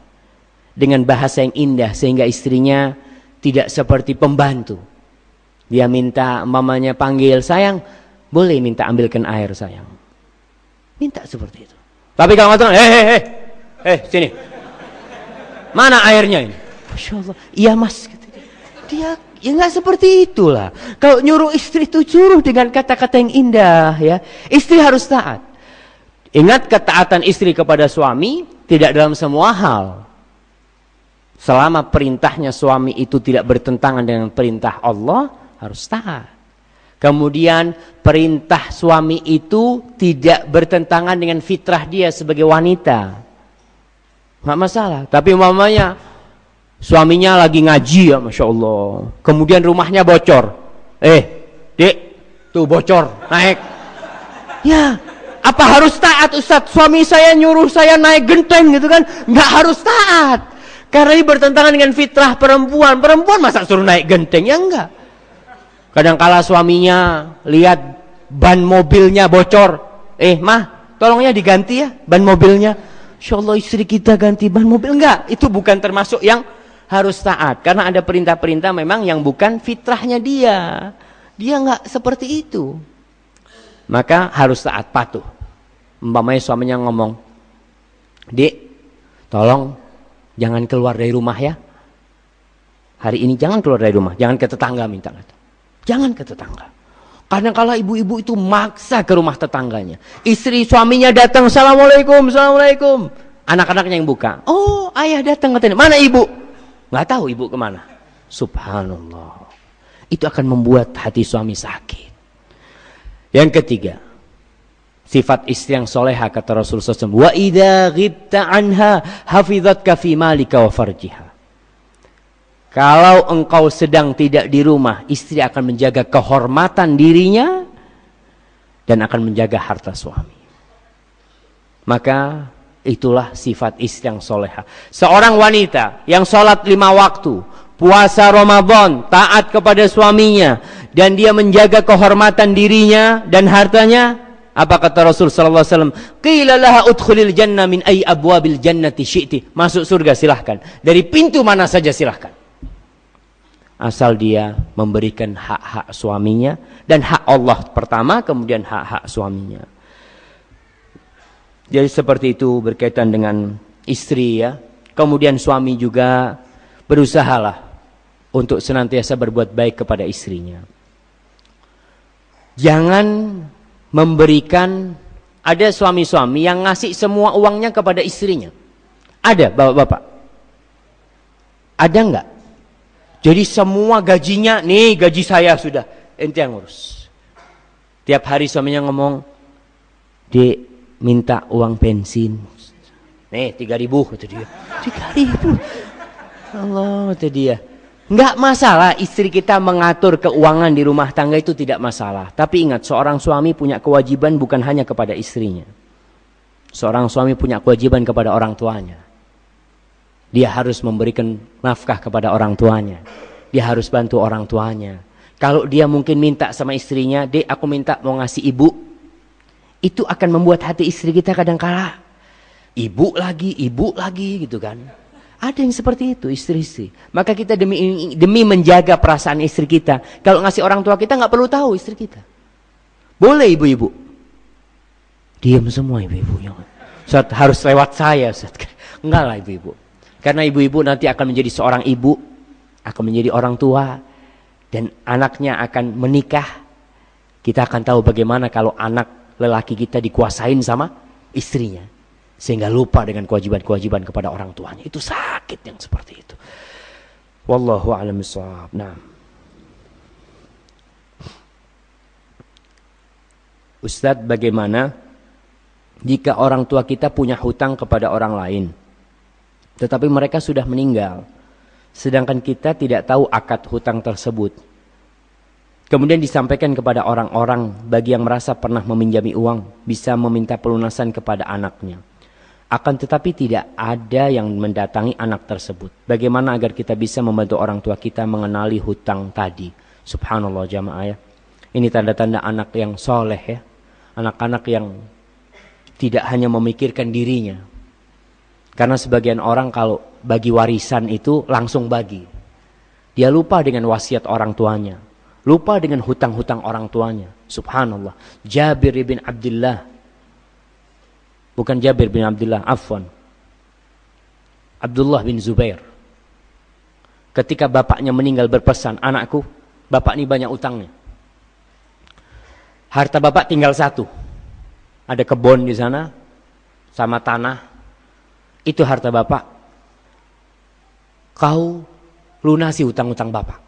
dengan bahasa yang indah sehingga istrinya tidak seperti pembantu. Dia minta mamanya panggil, sayang, boleh minta ambilkan air sayang. Minta seperti itu. Tapi kalau ngatakan, sini. Mana airnya ini? Masya Allah, iya mas. Dia ya nggak seperti itulah. Kalau nyuruh istri itu suruh dengan kata-kata yang indah ya. Istri harus taat. Ingat ketaatan istri kepada suami tidak dalam semua hal. Selama perintahnya suami itu tidak bertentangan dengan perintah Allah, harus taat. Kemudian perintah suami itu tidak bertentangan dengan fitrah dia sebagai wanita. Nggak masalah. Tapi mamanya suaminya lagi ngaji ya, Masya Allah. Kemudian rumahnya bocor. Dek, tuh bocor, naik. Ya, apa harus taat Ustadz? Suami saya nyuruh saya naik genteng gitu kan? Nggak harus taat. Karena ini bertentangan dengan fitrah perempuan. Perempuan masa suruh naik genteng? Ya enggak. Kadangkala suaminya lihat ban mobilnya bocor. Mah, tolongnya diganti ya ban mobilnya. Insya Allah istri kita ganti ban mobil. Enggak, itu bukan termasuk yang harus taat. Karena ada perintah-perintah memang yang bukan fitrahnya dia. Dia enggak seperti itu. Maka harus taat, patuh. Umpamanya suaminya ngomong, Dek, tolong jangan keluar dari rumah ya. Hari ini jangan keluar dari rumah. Jangan ke tetangga minta kata. Jangan ke tetangga. Kadang-kala ibu-ibu itu maksa ke rumah tetangganya. Istri suaminya datang, Assalamualaikum, Assalamualaikum. Anak-anaknya yang buka. Oh, ayah datang katanya. Mana ibu? Nggak tahu ibu kemana. Subhanallah. Itu akan membuat hati suami sakit. Yang ketiga, sifat istri yang soleha kata Rasulullah SAW. Wa idza ghibta anha hafidhatka fi malika wa farjiha. Kalau engkau sedang tidak di rumah, istri akan menjaga kehormatan dirinya dan akan menjaga harta suami. Maka itulah sifat istri yang soleha. Seorang wanita yang sholat 5 waktu, puasa Ramadan, taat kepada suaminya, dan dia menjaga kehormatan dirinya dan hartanya, apa kata Rasul sallallahu alaihi wasallam? Qila laha udkhulil jannah min ayyi abwabil jannati syi'ti. Masuk surga silahkan. Dari pintu mana saja silahkan. Asal dia memberikan hak-hak suaminya dan hak Allah pertama, kemudian hak-hak suaminya. Jadi seperti itu berkaitan dengan istri ya. Kemudian suami juga berusahalah untuk senantiasa berbuat baik kepada istrinya. Jangan memberikan, ada suami-suami yang ngasih semua uangnya kepada istrinya. Ada bapak-bapak? Ada enggak? Jadi semua gajinya, nih gaji saya sudah, ente yang ngurus. Tiap hari suaminya ngomong, Dek, minta uang bensin. Nih 3.000 kata dia. 3.000. Allah kata dia. Enggak masalah istri kita mengatur keuangan di rumah tangga, itu tidak masalah. Tapi ingat, seorang suami punya kewajiban bukan hanya kepada istrinya. Seorang suami punya kewajiban kepada orang tuanya. Dia harus memberikan nafkah kepada orang tuanya. Dia harus bantu orang tuanya. Kalau dia mungkin minta sama istrinya, Dek aku minta mau ngasih ibu. Itu akan membuat hati istri kita kadang-kala ibu lagi gitu kan. Ada yang seperti itu istri-istri. Maka kita demi menjaga perasaan istri kita, kalau ngasih orang tua kita nggak perlu tahu istri kita. Boleh ibu-ibu. Diam semua ibu-ibu. Ustaz, harus lewat saya Ustaz. Enggak lah ibu-ibu. Karena ibu-ibu nanti akan menjadi seorang ibu, akan menjadi orang tua, dan anaknya akan menikah. Kita akan tahu bagaimana kalau anak lelaki kita dikuasain sama istrinya, sehingga lupa dengan kewajiban-kewajiban kepada orang tuanya. Itu sakit yang seperti itu. Wallahu a'lam bishawab. Nah, Ustadz, bagaimana jika orang tua kita punya hutang kepada orang lain, tetapi mereka sudah meninggal, sedangkan kita tidak tahu akad hutang tersebut. Kemudian disampaikan kepada orang-orang bagi yang merasa pernah meminjami uang, bisa meminta pelunasan kepada anaknya. Akan tetapi tidak ada yang mendatangi anak tersebut. Bagaimana agar kita bisa membantu orang tua kita mengenali hutang tadi? Subhanallah jamaah ya. Ini tanda-tanda anak yang soleh ya. Anak-anak yang tidak hanya memikirkan dirinya. Karena sebagian orang kalau bagi warisan itu langsung bagi. Dia lupa dengan wasiat orang tuanya. Lupa dengan hutang-hutang orang tuanya. Subhanallah. Jabir bin Abdullah. Bukan Jabir bin Abdullah, afwan. Abdullah bin Zubair. Ketika bapaknya meninggal berpesan, anakku, bapak ini banyak utangnya. Harta bapak tinggal satu. Ada kebun di sana, sama tanah. Itu harta bapak. Kau lunasi hutang-hutang bapak.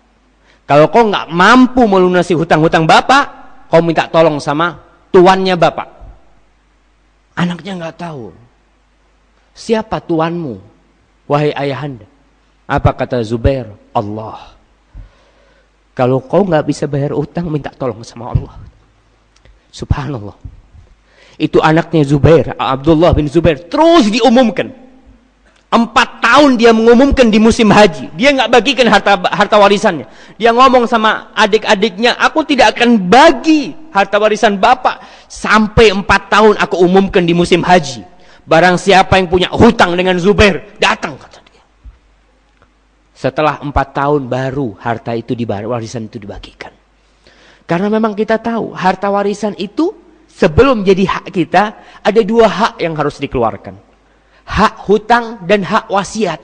Kalau kau nggak mampu melunasi hutang-hutang bapak, kau minta tolong sama tuannya bapak. Anaknya nggak tahu. Siapa tuanmu, wahai ayahanda? Apa kata Zubair? Allah. Kalau kau nggak bisa bayar utang, minta tolong sama Allah. Subhanallah. Itu anaknya Zubair, Abdullah bin Zubair, terus diumumkan. 4 tahun dia mengumumkan di musim haji. Dia nggak bagikan harta warisannya. Dia ngomong sama adik-adiknya, aku tidak akan bagi harta warisan bapak sampai 4 tahun aku umumkan di musim haji. Barang siapa yang punya hutang dengan Zubair, datang, kata dia. Setelah 4 tahun baru harta itu warisan itu dibagikan. Karena memang kita tahu harta warisan itu sebelum jadi hak kita, ada 2 hak yang harus dikeluarkan. Hak hutang dan hak wasiat.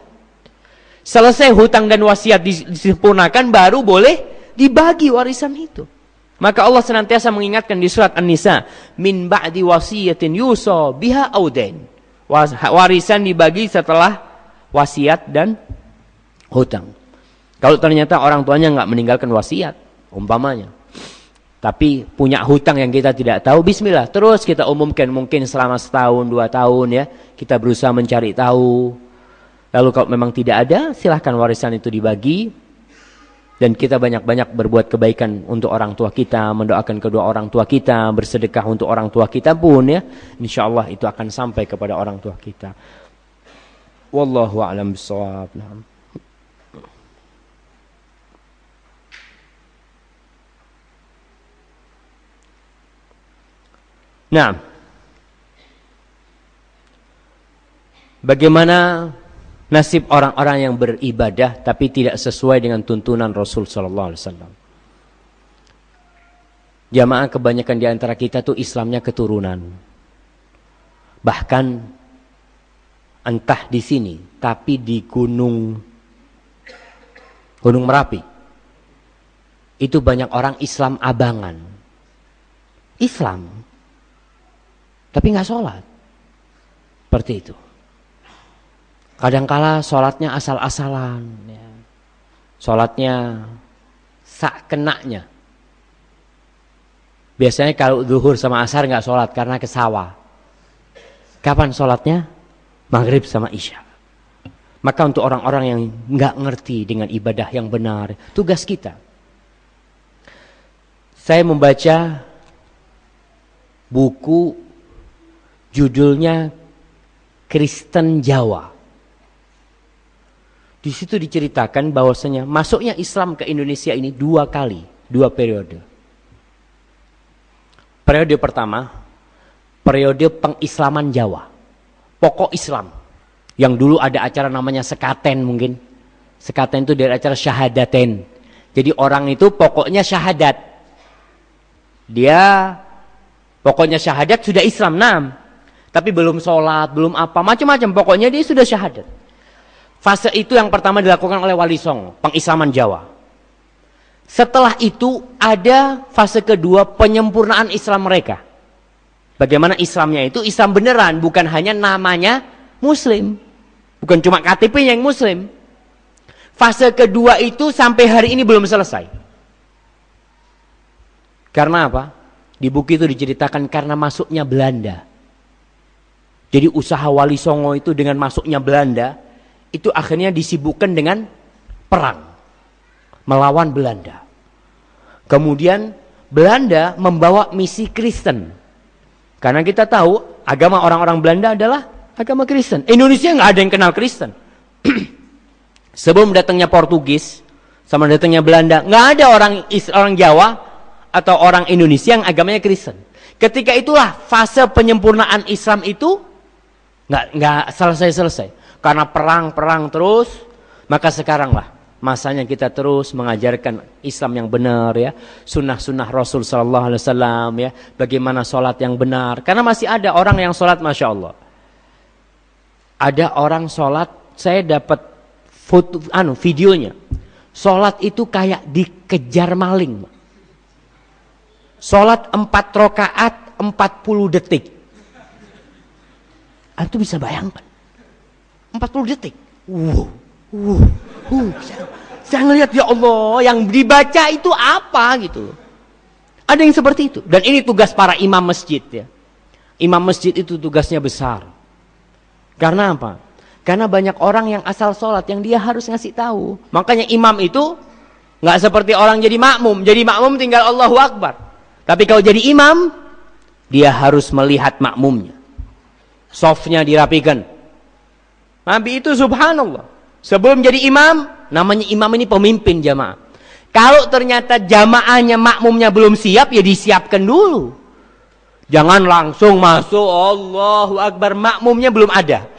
Selesai hutang dan wasiat disempurnakan, baru boleh dibagi warisan itu. Maka Allah senantiasa mengingatkan di surat An-Nisa, min ba'di wasiyatin yusa biha audain. Warisan dibagi setelah wasiat dan hutang. Kalau ternyata orang tuanya nggak meninggalkan wasiat, umpamanya, tapi punya hutang yang kita tidak tahu, bismillah, terus kita umumkan mungkin selama 1 tahun, 2 tahun ya. Kita berusaha mencari tahu. Lalu kalau memang tidak ada, silahkan warisan itu dibagi. Dan kita banyak-banyak berbuat kebaikan untuk orang tua kita, mendoakan kedua orang tua kita, bersedekah untuk orang tua kita pun ya. Insya Allah itu akan sampai kepada orang tua kita. Wallahu a'lam bishawab. Nah, bagaimana nasib orang-orang yang beribadah tapi tidak sesuai dengan tuntunan Rasul sallallahu alaihi wasallam? Jamaah, kebanyakan di antara kita tuh Islamnya keturunan. Bahkan entah di sini, tapi di Gunung Merapi. Itu banyak orang Islam abangan. Islam tapi nggak sholat. Seperti itu. Kadangkala sholatnya asal-asalan. Ya. Sholatnya sak kenanya. Biasanya kalau zuhur sama asar nggak sholat karena ke sawah. Kapan sholatnya? Maghrib sama isya. Maka untuk orang-orang yang nggak ngerti dengan ibadah yang benar, tugas kita. Saya membaca buku judulnya Kristen Jawa. Di situ diceritakan bahwasanya masuknya Islam ke Indonesia ini 2 kali, 2 periode. Periode pertama, periode pengislaman Jawa. Pokok Islam. Yang dulu ada acara namanya sekaten mungkin. Sekaten itu dari acara syahadaten. Jadi orang itu pokoknya syahadat. Dia pokoknya syahadat sudah Islam, tapi belum sholat, belum apa, macam-macam. Pokoknya dia sudah syahadat. Fase itu yang pertama dilakukan oleh Wali Songo, pengislaman Jawa. Setelah itu ada fase kedua, penyempurnaan Islam mereka. Bagaimana Islamnya itu Islam beneran, bukan hanya namanya Muslim. Bukan cuma KTP yang Muslim. Fase kedua itu sampai hari ini belum selesai. Karena apa? Di buku itu diceritakan karena masuknya Belanda. Jadi usaha Wali Songo itu dengan masuknya Belanda, itu akhirnya disibukkan dengan perang. Melawan Belanda. Kemudian Belanda membawa misi Kristen. Karena kita tahu agama orang-orang Belanda adalah agama Kristen. Indonesia nggak ada yang kenal Kristen. Sebelum datangnya Portugis sama datangnya Belanda, nggak ada orang Jawa atau orang Indonesia yang agamanya Kristen. Ketika itulah fase penyempurnaan Islam itu nggak selesai. Karena perang terus, maka sekaranglah masanya kita terus mengajarkan Islam yang benar ya, sunnah-sunnah Rasul Sallallahu Alaihi Wasallam ya, bagaimana sholat yang benar. Karena masih ada orang yang sholat, masya Allah. Ada orang sholat, saya dapat foto, videonya. Sholat itu kayak dikejar maling. Sholat 4 rakaat 40 detik. Antum bisa bayangkan. 40 detik. Saya ngelihat, ya Allah, yang dibaca itu apa gitu. Ada yang seperti itu. Dan ini tugas para imam masjid ya. Imam masjid itu tugasnya besar. Karena apa? Karena banyak orang yang asal sholat yang dia harus ngasih tahu. Makanya imam itu nggak seperti orang jadi makmum. Jadi makmum tinggal Allahu Akbar. Tapi kalau jadi imam, dia harus melihat makmumnya. Softnya dirapikan. Nabi itu subhanallah. Sebelum jadi imam, namanya imam ini pemimpin jamaah. Kalau ternyata jamaahnya makmumnya belum siap, ya disiapkan dulu. Jangan langsung masuk Allahu Akbar, makmumnya belum ada.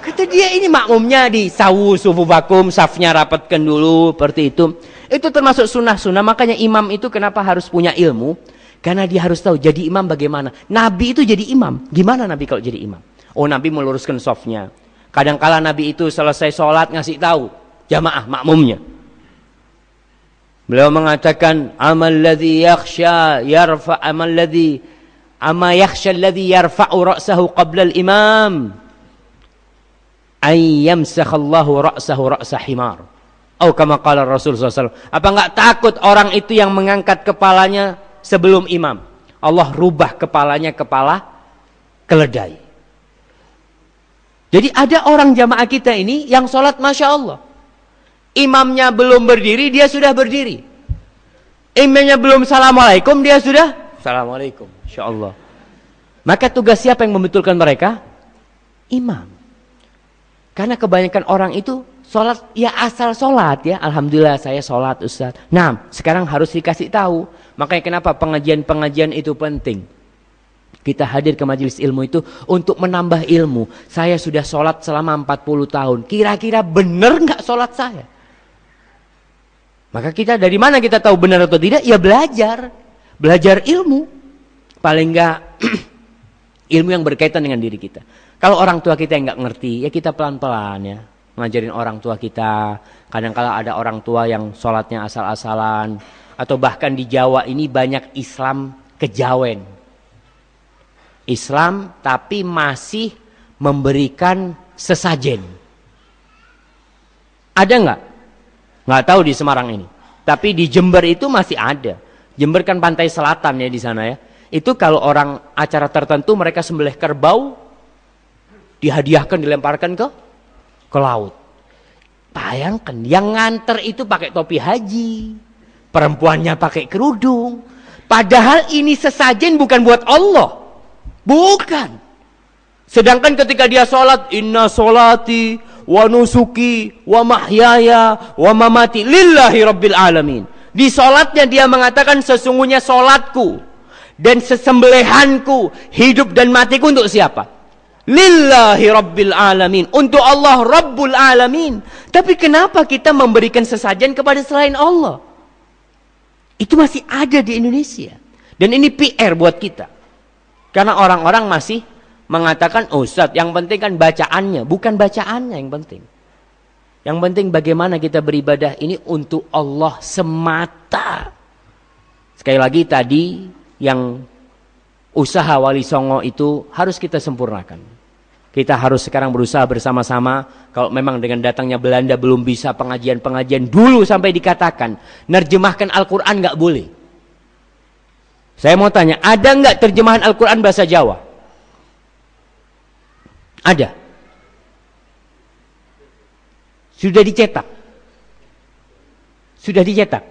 Kata dia, ini makmumnya di sawu sufufakum, safnya rapatkan dulu, seperti itu. Itu termasuk sunnah-sunnah. Makanya imam itu kenapa harus punya ilmu? Karena dia harus tahu jadi imam bagaimana. Nabi itu jadi imam. Gimana Nabi kalau jadi imam? Oh, Nabi meluruskan safnya. Kadang-kala Nabi itu selesai sholat ngasih tahu jamaah makmumnya. Beliau mengatakan, amal ladzi yakhsha yarfa amal ladzi ama yakhsha alladhi yarfa'u ra'sahu qabla al-imam ay yamsakhallahu ra'sahu ra'sa himar. Atau kama qala Rasul SAW. Apa enggak takut orang itu yang mengangkat kepalanya sebelum imam? Allah rubah kepalanya kepala keledai. Jadi ada orang jamaah kita ini yang sholat masya Allah. Imamnya belum berdiri, dia sudah berdiri. Imamnya belum assalamualaikum, dia sudah assalamualaikum. Insya Allah. Maka tugas siapa yang membetulkan mereka? Imam. Karena kebanyakan orang itu sholat ya asal sholat ya. Alhamdulillah saya sholat Ustaz. Nah sekarang harus dikasih tahu. Makanya kenapa pengajian-pengajian itu penting. Kita hadir ke majelis ilmu itu untuk menambah ilmu. Saya sudah sholat selama 40 tahun. Kira-kira benar nggak sholat saya? Maka kita dari mana kita tahu benar atau tidak? Ya belajar. Belajar ilmu. Paling nggak ilmu yang berkaitan dengan diri kita. Kalau orang tua kita yang nggak ngerti, ya kita pelan-pelan ya. Ngajarin orang tua kita. Kadang-kala ada orang tua yang sholatnya asal-asalan. Atau bahkan di Jawa ini banyak Islam kejawen. Islam tapi masih memberikan sesajen. Ada nggak? Nggak tahu di Semarang ini. Tapi di Jember itu masih ada. Jember kan pantai selatan ya di sana ya. Itu kalau orang acara tertentu mereka sembelih kerbau, dihadiahkan, dilemparkan ke laut. Bayangkan, yang nganter itu pakai topi haji, perempuannya pakai kerudung. Padahal ini sesajen bukan buat Allah. Bukan. Sedangkan ketika dia sholat, inna sholati wa nusuki wa mahyaya wa mamati lillahi rabbil alamin. Di sholatnya dia mengatakan sesungguhnya sholatku dan sesembelihanku, hidup dan matiku untuk siapa? Lillahi rabbil alamin. Untuk Allah rabbul alamin. Tapi kenapa kita memberikan sesajen kepada selain Allah? Itu masih ada di Indonesia. Dan ini PR buat kita. Karena orang-orang masih mengatakan, oh Ustaz, yang penting kan bacaannya. Bukan bacaannya yang penting. Yang penting bagaimana kita beribadah ini untuk Allah semata. Sekali lagi tadi yang usaha Wali Songo itu harus kita sempurnakan. Kita harus sekarang berusaha bersama-sama. Kalau memang dengan datangnya Belanda belum bisa pengajian-pengajian dulu sampai dikatakan nerjemahkan Al-Quran nggak boleh. Saya mau tanya, ada nggak terjemahan Al-Quran bahasa Jawa? Ada. Sudah dicetak. Sudah dicetak.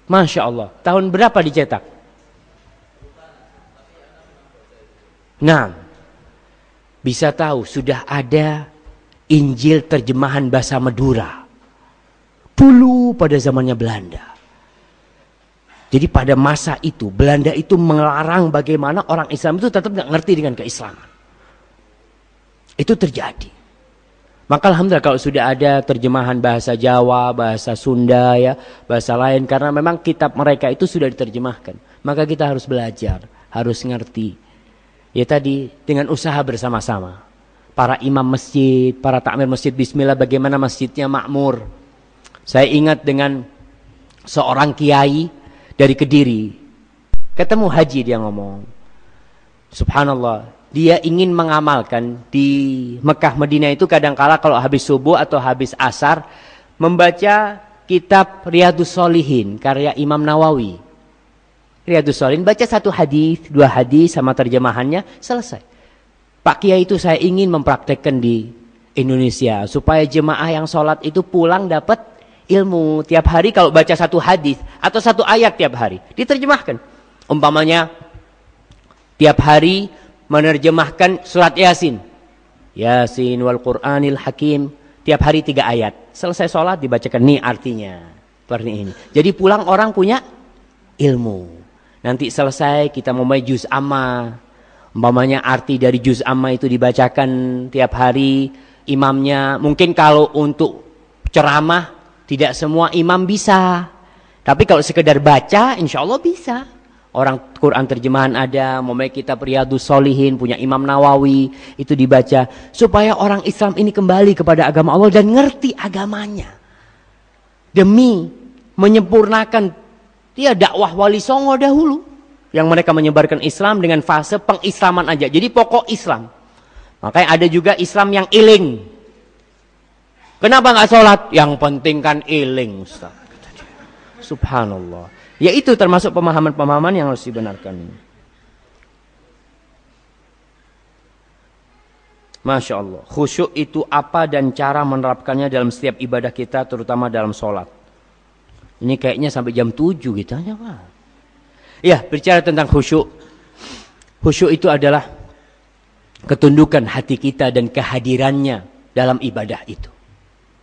Masya Allah. Tahun berapa dicetak? Nah, bisa tahu sudah ada Injil terjemahan bahasa Madura. Dulu pada zamannya Belanda. Jadi pada masa itu Belanda itu melarang bagaimana orang Islam itu tetap nggak ngerti dengan keislaman. Itu terjadi. Maka alhamdulillah kalau sudah ada terjemahan bahasa Jawa, bahasa Sunda ya, bahasa lain, karena memang kitab mereka itu sudah diterjemahkan. Maka kita harus belajar, harus ngerti. Ya tadi dengan usaha bersama-sama. Para imam masjid, para takmir masjid, bismillah bagaimana masjidnya makmur. Saya ingat dengan seorang kiai dari Kediri. Ketemu haji dia ngomong. Subhanallah. Dia ingin mengamalkan di Mekah Madinah itu kadangkala kalau habis subuh atau habis asar membaca kitab Riyadhus Shalihin karya Imam Nawawi. Riyadhus Shalihin baca 1 hadis, 2 hadis sama terjemahannya selesai. Pak Kiai itu saya ingin mempraktekkan di Indonesia supaya jemaah yang sholat itu pulang dapat ilmu tiap hari. Kalau baca 1 hadis atau 1 ayat tiap hari diterjemahkan. Umpamanya tiap hari menerjemahkan surat Yasin. Yasin wal Qur'anil Hakim. Tiap hari 3 ayat. Selesai sholat dibacakan nih artinya. Seperti ini. Jadi pulang orang punya ilmu. Nanti selesai kita memulai juz amma. Umpamanya arti dari juz amma itu dibacakan tiap hari. Imamnya mungkin kalau untuk ceramah tidak semua imam bisa. Tapi kalau sekedar baca insya Allah bisa. Orang Quran terjemahan ada, memulai kitab Riyadhus Shalihin punya Imam Nawawi itu dibaca supaya orang Islam ini kembali kepada agama Allah dan ngerti agamanya. Demi menyempurnakan dakwah Wali Songo dahulu yang mereka menyebarkan Islam dengan fase pengislaman aja. Jadi pokok Islam. Makanya ada juga Islam yang iling. Kenapa nggak sholat? Yang penting kan iling, Ustaz. Subhanallah. Ya itu termasuk pemahaman-pemahaman yang harus dibenarkan. Masya Allah. Khusyuk itu apa dan cara menerapkannya dalam setiap ibadah kita, terutama dalam sholat. Ini kayaknya sampai jam 7 gitu. Ya, bicara tentang khusyuk. Khusyuk itu adalah ketundukan hati kita dan kehadirannya dalam ibadah itu.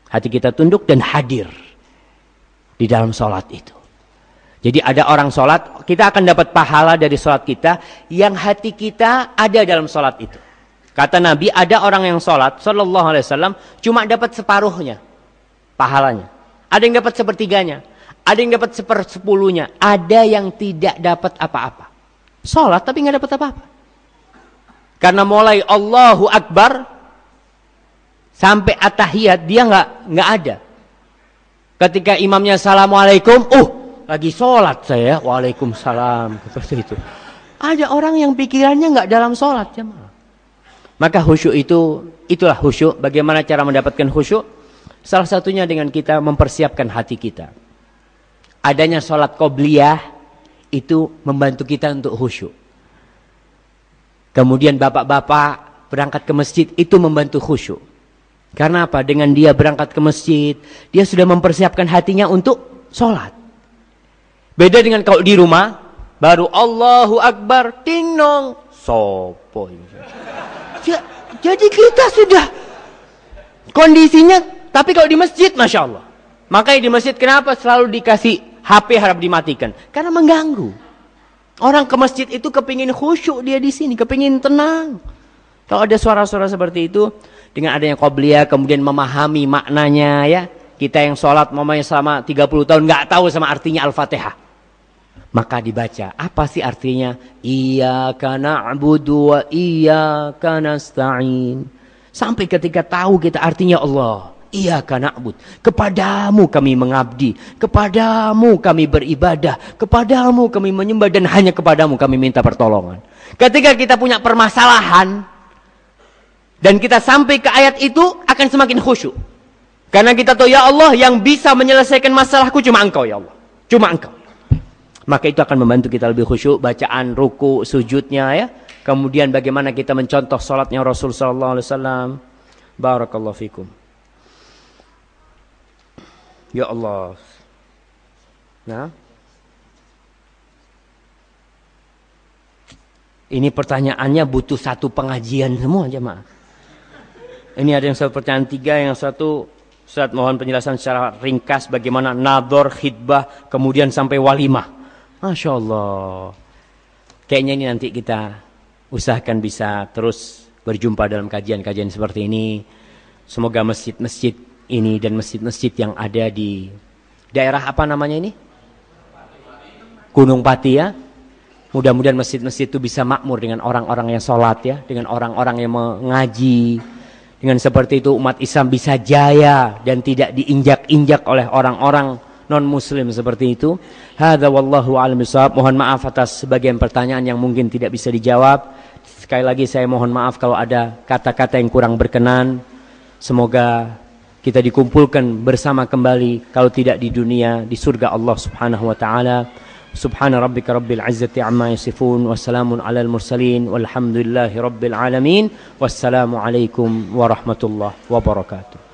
Hati kita tunduk dan hadir di dalam sholat itu. Jadi ada orang sholat, kita akan dapat pahala dari sholat kita yang hati kita ada dalam sholat itu. Kata Nabi, ada orang yang sholat, sallallahu alaihi wasallam, cuma dapat separuhnya pahalanya. Ada yang dapat sepertiganya, ada yang dapat 1/10-nya, ada yang tidak dapat apa-apa. Sholat tapi nggak dapat apa-apa. Karena mulai Allahu Akbar sampai at-tahiyat dia nggak ada. Ketika imamnya assalamualaikum, lagi sholat saya, waalaikumsalam, seperti itu. Ada orang yang pikirannya nggak dalam sholat, jemaah. Maka khusyuk itulah khusyuk. Bagaimana cara mendapatkan khusyuk? Salah satunya dengan kita mempersiapkan hati kita. Adanya sholat qobliyah itu membantu kita untuk khusyuk. Kemudian bapak-bapak berangkat ke masjid itu membantu khusyuk. Karena apa? Dengan dia berangkat ke masjid, dia sudah mempersiapkan hatinya untuk sholat. Beda dengan kalau di rumah, baru Allahu Akbar, ting nong, sopo. Jadi kita sudah kondisinya, tapi kalau di masjid, Masya Allah. Makanya di masjid kenapa selalu dikasih HP harap dimatikan? Karena mengganggu. Orang ke masjid itu kepingin khusyuk dia di sini, kepingin tenang. Kalau ada suara-suara seperti itu, dengan adanya qobliyah, kemudian memahami maknanya ya. Kita yang sholat mamanya selama 30 tahun nggak tahu sama artinya Al-Fatihah. Maka dibaca, apa sih artinya? Iyyaka na'budu wa iyyaka nasta'in. Sampai ketika tahu kita artinya Allah, iyyaka na'bud, kepadamu kami mengabdi, kepadamu kami beribadah, kepadamu kami menyembah dan hanya kepadamu kami minta pertolongan. Ketika kita punya permasalahan dan kita sampai ke ayat itu akan semakin khusyuk. Karena kita tahu ya Allah yang bisa menyelesaikan masalahku cuma Engkau ya Allah. Cuma Engkau. Maka itu akan membantu kita lebih khusyuk, bacaan, ruku, sujudnya ya. Kemudian bagaimana kita mencontoh salatnya Rasul sallallahu alaihi wasallam. Barakallahu fikum. Ya Allah. Nah. Ini pertanyaannya butuh satu pengajian semua jemaah. Ini ada yang satu pertanyaan 3, yang satu Ustaz mohon penjelasan secara ringkas bagaimana nador, khidbah, kemudian sampai walimah. Masya Allah. Kayaknya ini nanti kita usahakan bisa terus berjumpa dalam kajian-kajian seperti ini. Semoga masjid-masjid ini dan masjid-masjid yang ada di daerah apa namanya ini? Gunung Pati ya. Mudah-mudahan masjid-masjid itu bisa makmur dengan orang-orang yang sholat ya, dengan orang-orang yang mengaji. Dengan seperti itu umat Islam bisa jaya dan tidak diinjak-injak oleh orang-orang non-muslim seperti itu. Hadza wallahu a'lam bishawab. Mohon maaf atas sebagian pertanyaan yang mungkin tidak bisa dijawab. Sekali lagi saya mohon maaf kalau ada kata-kata yang kurang berkenan. Semoga kita dikumpulkan bersama kembali, kalau tidak di dunia, di surga Allah Subhanahu wa taala. Subhana rabbika rabbil izzati amma yasifun, wassalamun alal mursalin, walhamdulillahi rabbil alamin. Wassalamu alaikum warahmatullahi wabarakatuh.